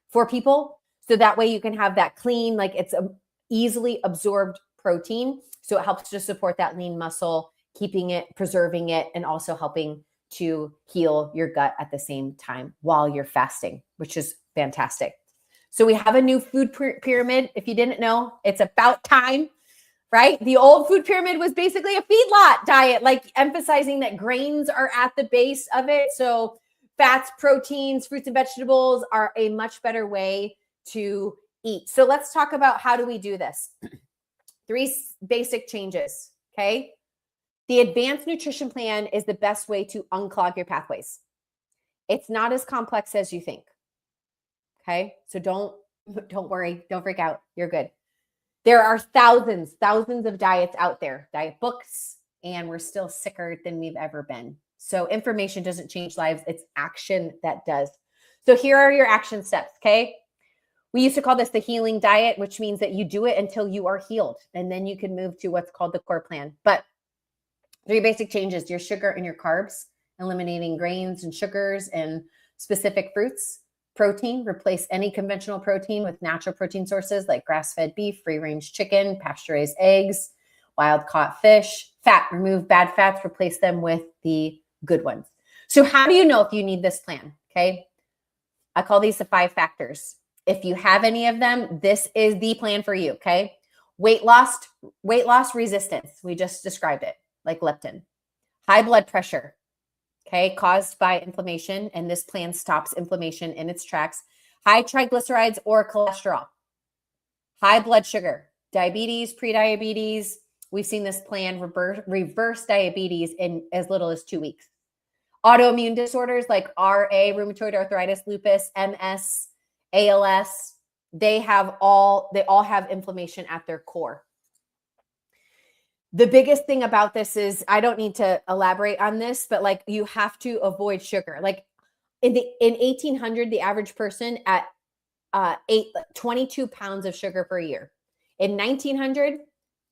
for people. So that way you can have that clean, like it's a easily absorbed protein. So it helps to support that lean muscle, keeping it, preserving it, and also helping to heal your gut at the same time while you're fasting, which is fantastic. So we have a new food pyramid. If you didn't know, it's about time, right? The old food pyramid was basically a feedlot diet, like emphasizing that grains are at the base of it. So fats, proteins, fruits and vegetables are a much better way to eat. So let's talk about how do we do this. 3 basic changes, okay? The advanced nutrition plan is the best way to unclog your pathways. It's not as complex as you think. Okay? So don't worry, don't freak out. You're good. There are thousands of diets out there, diet books, and we're still sicker than we've ever been. So information doesn't change lives, it's action that does. So here are your action steps, okay? We used to call this the healing diet, which means that you do it until you are healed, and then you can move to what's called the core plan. But 3 basic changes: your sugar and your carbs, eliminating grains and sugars and specific fruits. Protein, replace any conventional protein with natural protein sources like grass-fed beef, free-range chicken, pasture-raised eggs, wild-caught fish. Fat, remove bad fats, replace them with the good ones. So how do you know if you need this plan? Okay. I call these the 5 factors. If you have any of them, this is the plan for you. Okay. Weight loss resistance. We just described it, like leptin. High blood pressure, okay, caused by inflammation, and this plan stops inflammation in its tracks. High triglycerides or cholesterol. High blood sugar, diabetes, prediabetes. We've seen this plan reverse diabetes in as little as 2 weeks. Autoimmune disorders like RA, rheumatoid arthritis, lupus, MS, ALS, they all have inflammation at their core. The biggest thing about this is, I don't need to elaborate on this, but like you have to avoid sugar. Like in 1800, the average person ate 22 pounds of sugar per year. In 1900,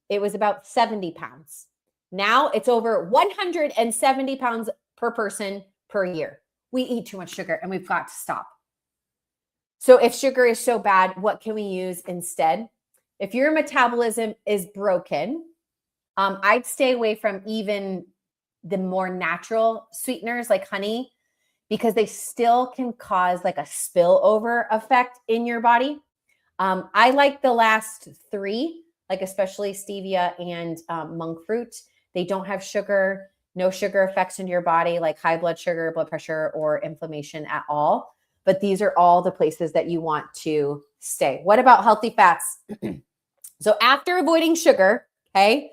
it was about 70 pounds. Now it's over 170 pounds per person per year. We eat too much sugar and we've got to stop. So if sugar is so bad, what can we use instead? If your metabolism is broken, I'd stay away from even the more natural sweeteners like honey, because they still can cause like a spillover effect in your body. I like the last 3, like especially stevia and monk fruit. They don't have sugar, no sugar effects into your body like high blood sugar, blood pressure, or inflammation at all. But these are all the places that you want to stay. What about healthy fats? So after avoiding sugar, okay,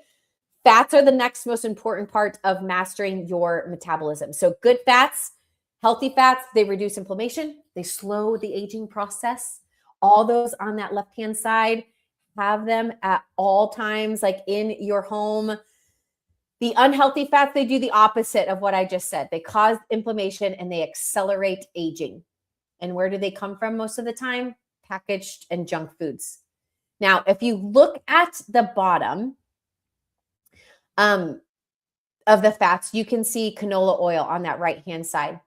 fats are the next most important part of mastering your metabolism. So good fats, healthy fats, they reduce inflammation. They slow the aging process. All those on that left-hand side, have them at all times, like in your home. The unhealthy fats, they do the opposite of what I just said. They cause inflammation and they accelerate aging. And where do they come from most of the time? Packaged and junk foods. Now, if you look at the bottom of the fats, you can see canola oil on that right-hand side.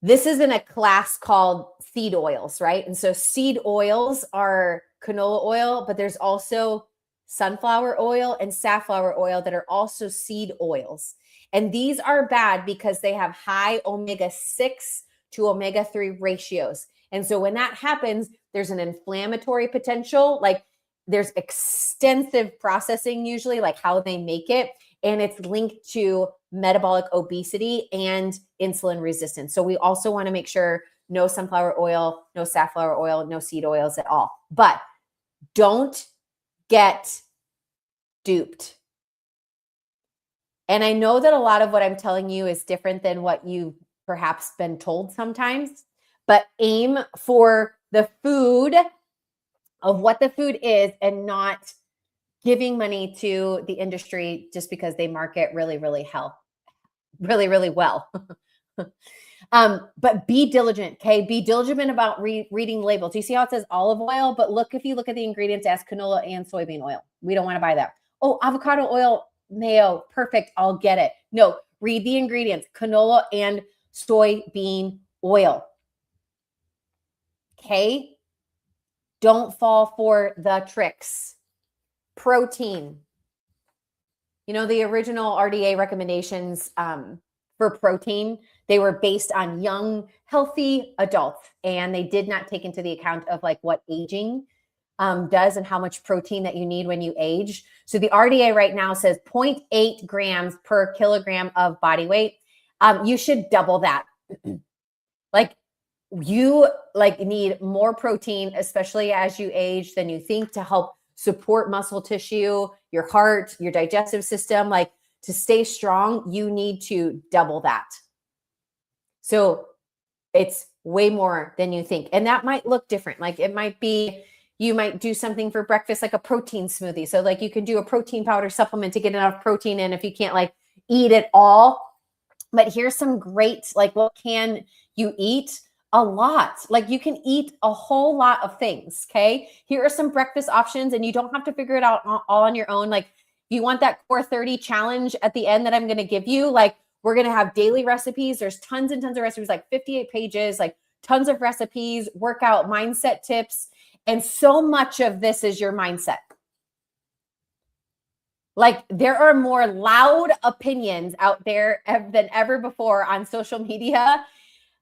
This is in a class called seed oils, right? And so seed oils are canola oil, but there's also sunflower oil and safflower oil that are also seed oils. And these are bad because they have high omega-6 to omega-3 ratios. And so when that happens, there's an inflammatory potential, like there's extensive processing usually, like how they make it, and it's linked to metabolic obesity and insulin resistance. So we also want to make sure no sunflower oil, no safflower oil, no seed oils at all. But don't get duped. And I know that a lot of what I'm telling you is different than what you've perhaps been told sometimes, but aim for the food of what the food is and not giving money to the industry just because they market really well. But be diligent, okay? Be diligent about reading labels. Do you see how it says olive oil? But if you look at the ingredients, it has canola and soybean oil. We don't want to buy that. Oh, avocado oil, mayo, perfect, I'll get it. No, read the ingredients, canola and soybean oil. Okay? Don't fall for the tricks. Protein. You know, the original RDA recommendations for for protein, they were based on young, healthy adults, and they did not take into the account of like what aging does and how much protein that you need when you age. So the RDA right now says 0.8 grams per kilogram of body weight. You should double that. Like you need more protein, especially as you age, than you think, to help support muscle tissue, your heart, your digestive system. Like to stay strong, you need to double that. So it's way more than you think. And that might look different. Like it might be, you might do something for breakfast, like a protein smoothie. So like you can do a protein powder supplement to get enough protein in if you can't like eat it all. But here's some great, like what can you eat? A lot. Like you can eat a whole lot of things. Okay. Here are some breakfast options, and you don't have to figure it out all on your own. Like you want that Core 30 challenge at the end that I'm going to give you, like we're going to have daily recipes. There's tons and tons of recipes, like 58 pages, like tons of recipes, workout mindset tips. And so much of this is your mindset. Like there are more loud opinions out there than ever before on social media.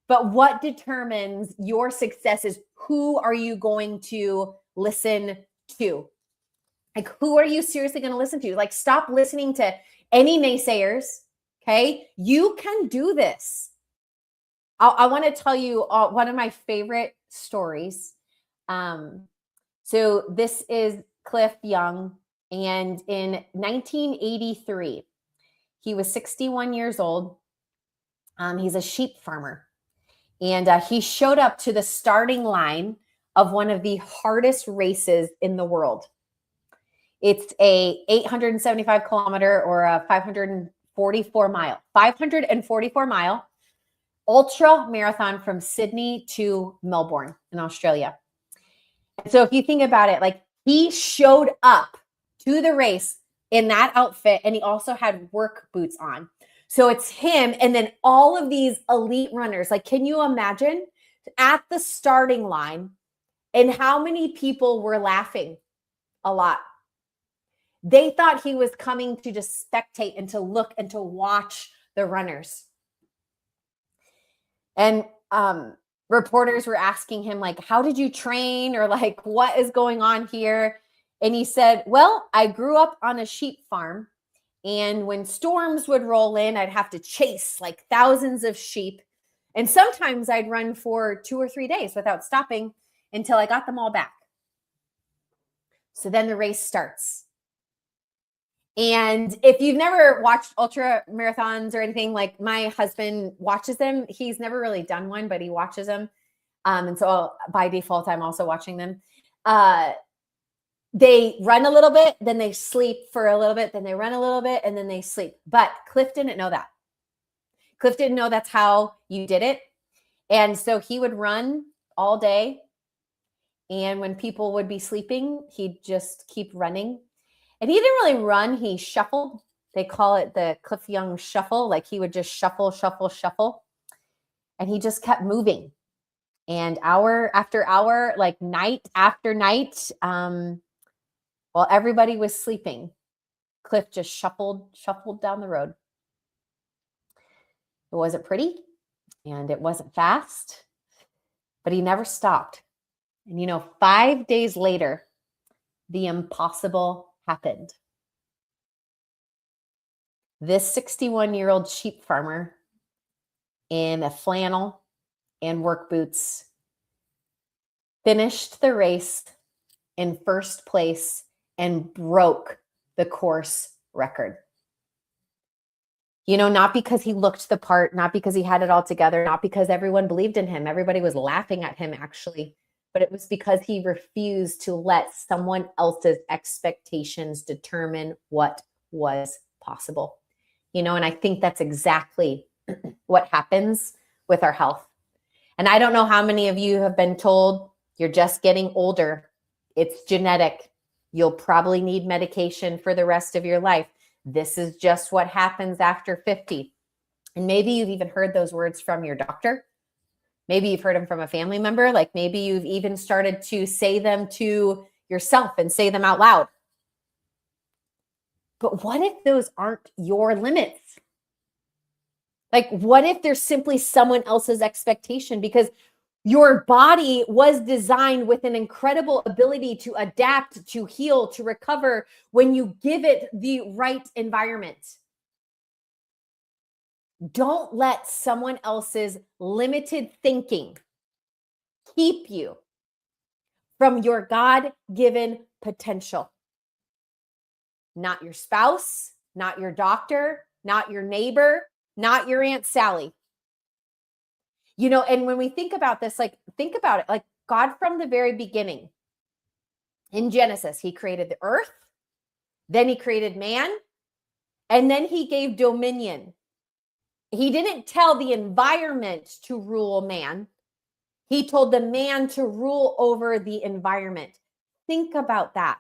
But what determines your success is who are you going to listen to? Like, who are you seriously going to listen to? Like, stop listening to any naysayers. Okay. You can do this. I want to tell you one of my favorite stories. So this is Cliff Young. And in 1983, he was 61 years old. He's a sheep farmer. And he showed up to the starting line of one of the hardest races in the world. It's a 875 kilometer or a 544 mile ultra marathon from Sydney to Melbourne in Australia. And so if you think about it, like he showed up to the race in that outfit, and he also had work boots on. So it's him and then all of these elite runners. Like, can you imagine at the starting line and how many people were laughing? A lot. They thought he was coming to just spectate and to look and to watch the runners. And reporters were asking him, like, how did you train? Or like, what is going on here? And he said, well, I grew up on a sheep farm. And when storms would roll in, I'd have to chase like thousands of sheep. And sometimes I'd run for 2 or 3 days without stopping until I got them all back. So then the race starts. And if you've never watched ultra marathons or anything, like my husband watches them. He's never really done one, but he watches them. And so by default, I'm also watching them. They run a little bit, then they sleep for a little bit, then they run a little bit, and then they sleep. But Cliff didn't know that. Cliff didn't know that's how you did it. And so he would run all day. And when people would be sleeping, he'd just keep running. And he didn't really run. He shuffled. They call it the Cliff Young shuffle. Like he would just shuffle, shuffle, shuffle. And he just kept moving. And hour after hour, like night after night, while everybody was sleeping, Cliff just shuffled down the road. It wasn't pretty and it wasn't fast, but he never stopped. And 5 days later, the impossible happened. This 61-year-old sheep farmer in a flannel and work boots finished the race in first place and broke the course record. Not because he looked the part, not because he had it all together, not because everyone believed in him. Everybody was laughing at him, actually. But it was because he refused to let someone else's expectations determine what was possible. And I think that's exactly what happens with our health. And I don't know how many of you have been told you're just getting older. It's genetic. You'll probably need medication for the rest of your life. This is just what happens after 50. And maybe you've even heard those words from your doctor. Maybe you've heard them from a family member. Like maybe you've even started to say them to yourself and say them out loud. But what if those aren't your limits? Like, what if there's simply someone else's expectation? Because your body was designed with an incredible ability to adapt, to heal, to recover when you give it the right environment. Don't let someone else's limited thinking keep you from your God-given potential. Not your spouse, not your doctor, not your neighbor, not your Aunt Sally. You know, and when we think about this, like, think about it, like God from the very beginning in Genesis, he created the earth, then he created man, and then he gave dominion. He didn't tell the environment to rule man. He told the man to rule over the environment. Think about that.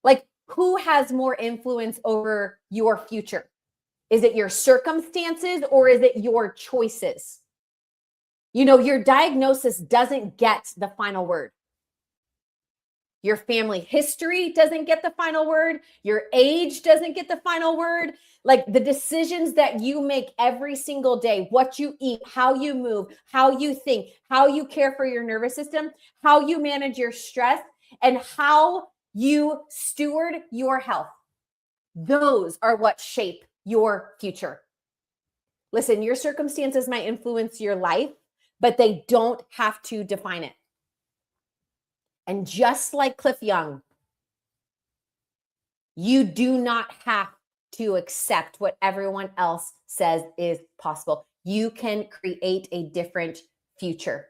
Like, who has more influence over your future? Is it your circumstances or is it your choices? You know, your diagnosis doesn't get the final word. Your family history doesn't get the final word. Your age doesn't get the final word. Like, the decisions that you make every single day, what you eat, how you move, how you think, how you care for your nervous system, how you manage your stress, and how you steward your health. Those are what shape your future. Listen, your circumstances might influence your life, but they don't have to define it. And just like Cliff Young, you do not have to accept what everyone else says is possible. You can create a different future.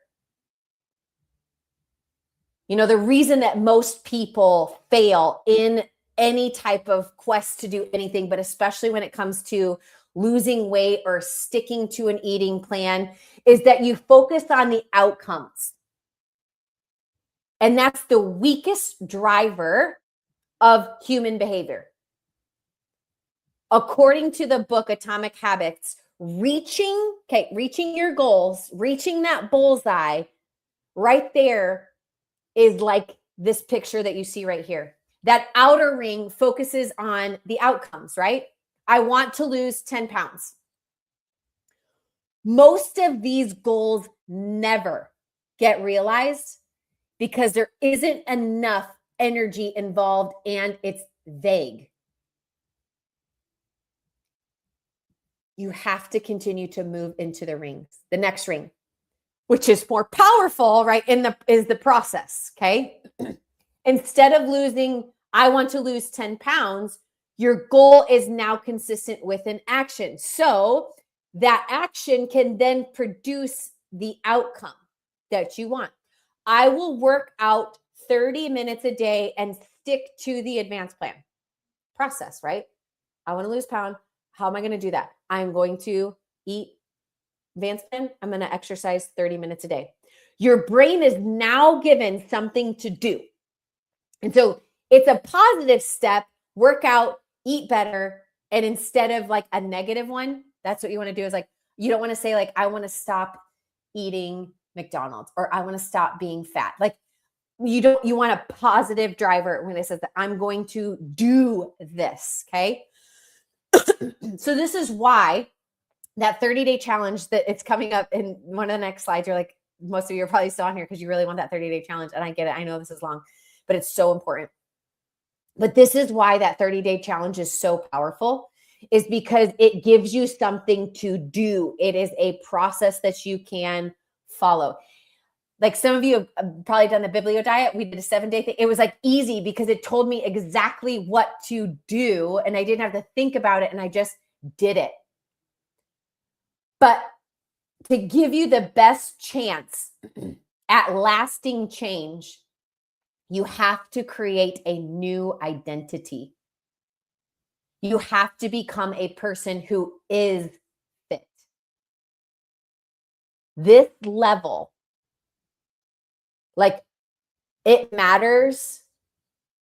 You know, the reason that most people fail in any type of quest to do anything, but especially when it comes to losing weight or sticking to an eating plan, is that you focus on the outcomes. And that's the weakest driver of human behavior. According to the book Atomic Habits, reaching your goals, reaching that bullseye right there is like this picture that you see right here. That outer ring focuses on the outcomes, right? I want to lose 10 pounds. Most of these goals never get realized because there isn't enough energy involved and it's vague. You have to continue to move into the rings, the next ring, which is more powerful, right? Is the process, okay? Instead of losing, I want to lose 10 pounds, your goal is now consistent with an action. So that action can then produce the outcome that you want. I will work out 30 minutes a day and stick to the advanced plan process, right? I want to lose pound. How am I going to do that? I'm going to eat advanced plan. I'm going to exercise 30 minutes a day. Your brain is now given something to do. And so it's a positive step, work out, eat better. And instead of like a negative one, that's what you want to do is like, you don't want to say like, I want to stop eating McDonald's or I want to stop being fat. Like you want a positive driver when it says that I'm going to do this. Okay. So this is why that 30-day challenge that it's coming up in one of the next slides, you're like, most of you are probably still on here because you really want that 30-day challenge. And I get it. I know this is long, but it's so important. But this is why that 30-day challenge is so powerful, is because it gives you something to do. It is a process that you can follow. Like some of you have probably done the Biblio diet. We did a 7-day thing. It was like easy because it told me exactly what to do and I didn't have to think about it and I just did it. But to give you the best chance at lasting change, you have to create a new identity. You have to become a person who is fit. This level, like it matters,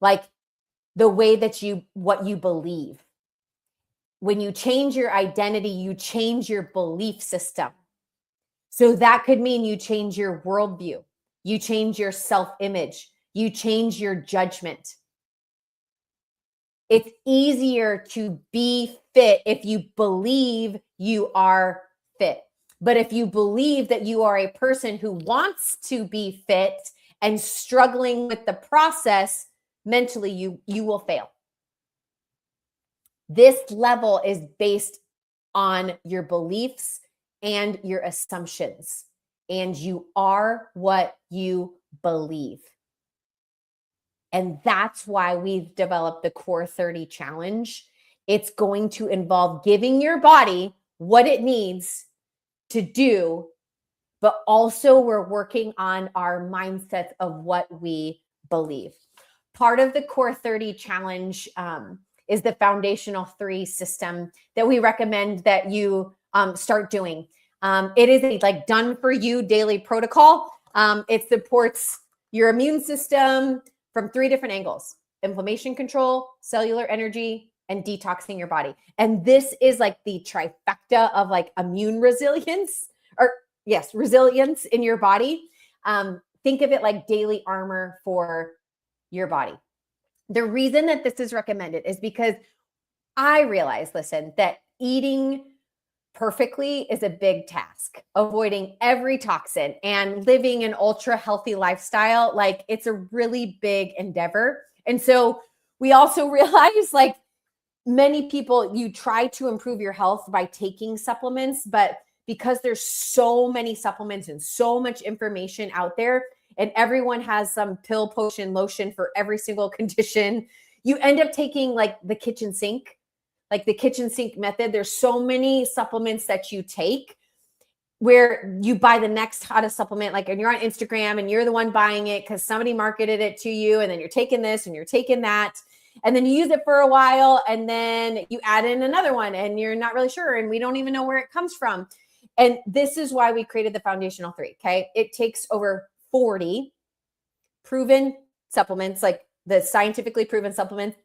like the way that what you believe. When you change your identity, you change your belief system. So that could mean you change your worldview, you change your self-image, you change your judgment. It's easier to be fit if you believe you are fit. But if you believe that you are a person who wants to be fit and struggling with the process, mentally, you will fail. This level is based on your beliefs and your assumptions, and you are what you believe. And that's why we've developed the Core 30 Challenge. It's going to involve giving your body what it needs to do, but also we're working on our mindset of what we believe. Part of the Core 30 Challenge is the foundational 3 system that we recommend that you start doing. It is a like done for you daily protocol. It supports your immune system from 3 different angles: inflammation control, cellular energy, and detoxing your body. And this is like the trifecta of like immune resilience, or yes, resilience in your body. Think of it like daily armor for your body. The reason that this is recommended is because I realize, listen, that eating perfectly is a big task. Avoiding every toxin and living an ultra healthy lifestyle, like it's a really big endeavor. And so we also realize, like, many people, you try to improve your health by taking supplements, but because there's so many supplements and so much information out there, and everyone has some pill, potion, lotion for every single condition, you end up taking like the kitchen sink method. There's so many supplements that you take where you buy the next hottest supplement, like, and you're on Instagram and you're the one buying it because somebody marketed it to you, and then you're taking this and you're taking that, and then you use it for a while, and then you add in another one and you're not really sure, and we don't even know where it comes from. And this is why we created the foundational 3. Okay. It takes over 40 proven supplements, like the scientifically proven supplements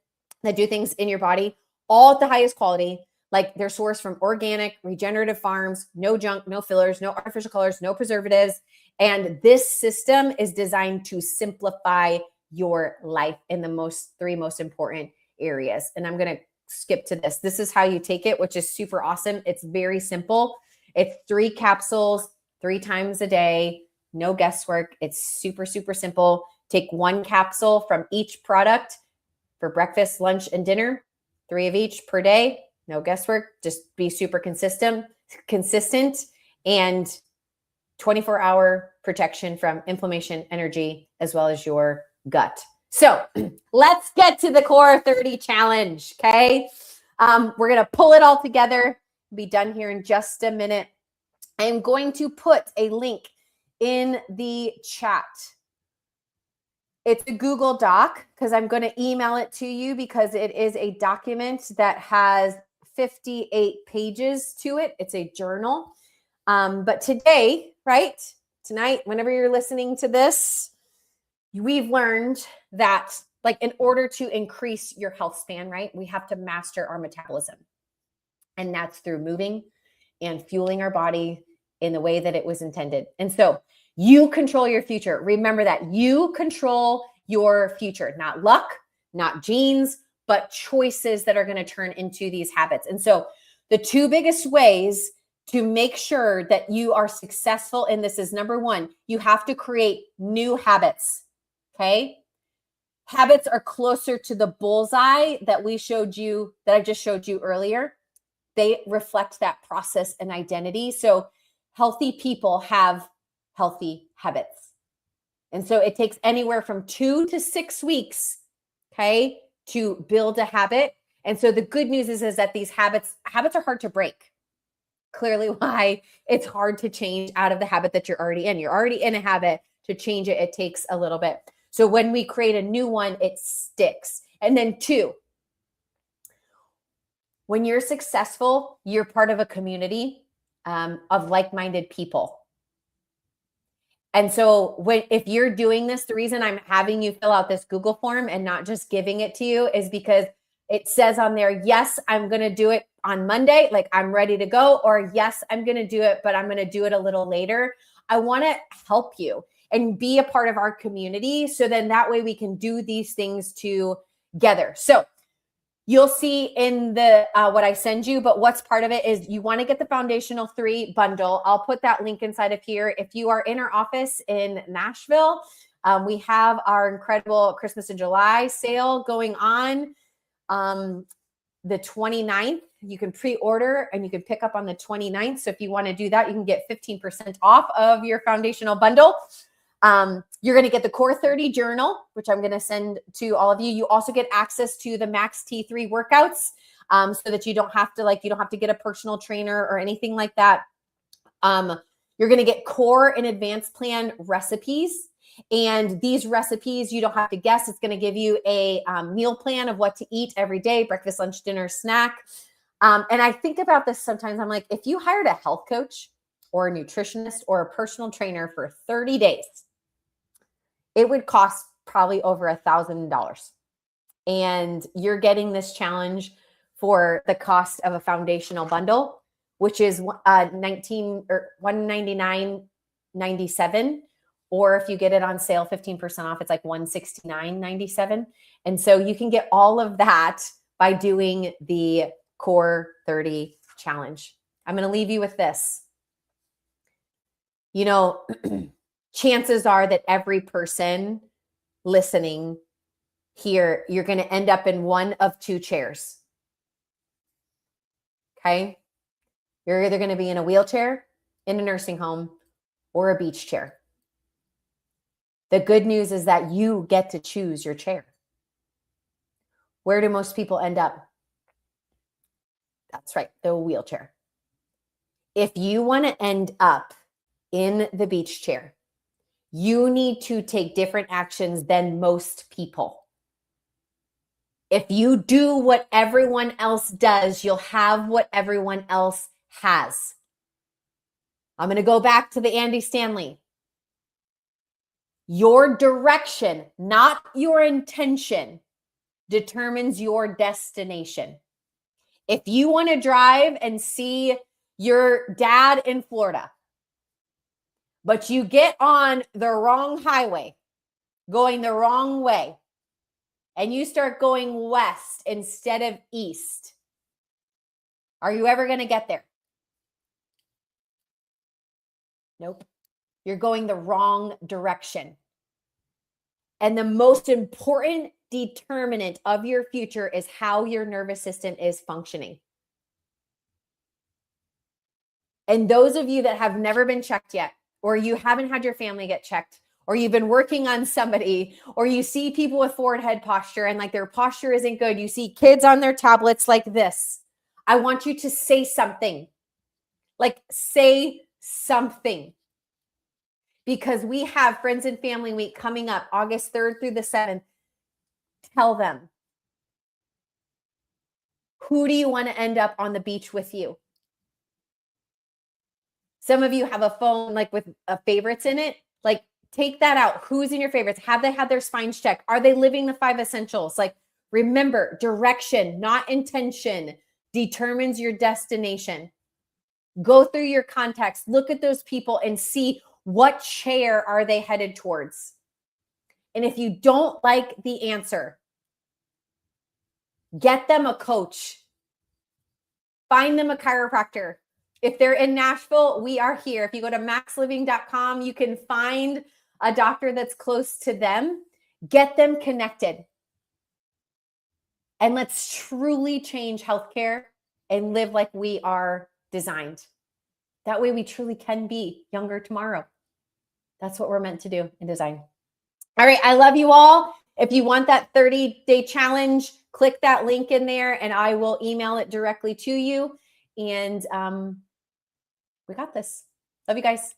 that do things in your body, all at the highest quality. Like, they're sourced from organic, regenerative farms, no junk, no fillers, no artificial colors, no preservatives. And this system is designed to simplify your life in the 3 most important areas. And I'm going to skip to this. This is how you take it, which is super awesome. It's very simple. It's 3 capsules, 3 times a day, no guesswork. It's super, super simple. Take 1 capsule from each product for breakfast, lunch, and dinner, 3 of each per day. No guesswork. Just be super consistent, and 24-hour protection from inflammation, energy, as well as your gut. So let's get to the Core 30 Challenge. Okay. We're going to pull it all together. Be done here in just a minute. I am going to put a link in the chat. It's a Google Doc, because I'm going to email it to you, because it is a document that has 58 pages to it. It's a journal. But today, right, tonight, whenever you're listening to this, we've learned that, like, in order to increase your health span, right, we have to master our metabolism. And that's through moving and fueling our body in the way that it was intended. And so you control your future. Remember that you control your future, not luck, not genes, but choices that are going to turn into these habits. And so the 2 biggest ways to make sure that you are successful in this is, number 1, you have to create new habits. Okay. Habits are closer to the bullseye that I just showed you earlier. They reflect that process and identity. So healthy people have healthy habits. And so it takes anywhere from 2 to 6 weeks, okay, to build a habit. And so the good news is that these habits are hard to break. Clearly why it's hard to change out of the habit that you're already in. You're already in a habit. To change it, it takes a little bit. So when we create a new one, it sticks. And then 2, when you're successful, you're part of a community of like-minded people. And so if you're doing this, the reason I'm having you fill out this Google form and not just giving it to you is because it says on there, yes, I'm going to do it on Monday. Like, I'm ready to go. Or yes, I'm going to do it, but I'm going to do it a little later. I want to help you and be a part of our community. So then that way we can do these things together. So You'll see in the what I send you, but what's part of it is you want to get the Foundational 3 bundle. I'll put that link inside of here. If you are in our office in Nashville, we have our incredible Christmas in July sale going on the 29th. You can pre-order and you can pick up on the 29th. So if you want to do that, you can get 15% off of your foundational bundle. You're going to get the Core 30 journal, which I'm going to send to all of you. You also get access to the Max T3 workouts, so that you don't have to get a personal trainer or anything like that. You're going to get core and advanced plan recipes. And these recipes, you don't have to guess. It's going to give you a meal plan of what to eat every day, breakfast, lunch, dinner, snack. And I think about this sometimes. I'm like, if you hired a health coach or a nutritionist or a personal trainer for 30 days, it would cost probably over $1,000. And you're getting this challenge for the cost of a foundational bundle, which is $199.97. Or if you get it on sale, 15% off, it's like $169.97. And so you can get all of that by doing the Core 30 challenge. I'm going to leave you with this. You know, chances are that every person listening here, you're going to end up in one of two chairs. Okay? You're either going to be in a wheelchair, in a nursing home, or a beach chair. The good news is that you get to choose your chair. Where do most people end up? That's right, the wheelchair. If you want to end up in the beach chair, you need to take different actions than most people. If you do what everyone else does, you'll have what everyone else has. I'm going to go back to the Andy Stanley. Your direction, not your intention, determines your destination. If you want to drive and see your dad in Florida, but you get on the wrong highway, going the wrong way, and you start going west instead of east, are you ever going to get there? Nope. You're going the wrong direction. And the most important determinant of your future is how your nervous system is functioning. And those of you that have never been checked yet, or you haven't had your family get checked, or you've been working on somebody, or you see people with forward head posture and like their posture isn't good, you see kids on their tablets like this, I want you to say something. Like, say something. Because we have Friends and Family Week coming up August 3rd through the 7th. Tell them. Who do you want to end up on the beach with you? Some of you have a phone like with favorites in it. Like, take that out. Who's in your favorites? Have they had their spines checked? Are they living the 5 essentials? Like, remember, direction, not intention, determines your destination. Go through your contacts. Look at those people and see what chair are they headed towards. And if you don't like the answer, get them a coach. Find them a chiropractor. If they're in Nashville, we are here. If you go to maxliving.com, you can find a doctor that's close to them. Get them connected. And let's truly change healthcare and live like we are designed. That way we truly can be younger tomorrow. That's what we're meant to do in design. All right. I love you all. If you want that 30-day challenge, click that link in there and I will email it directly to you. And we got this. Love you guys.